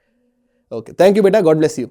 ओके, थैंक यू बेटा, गॉड ब्लेस यू।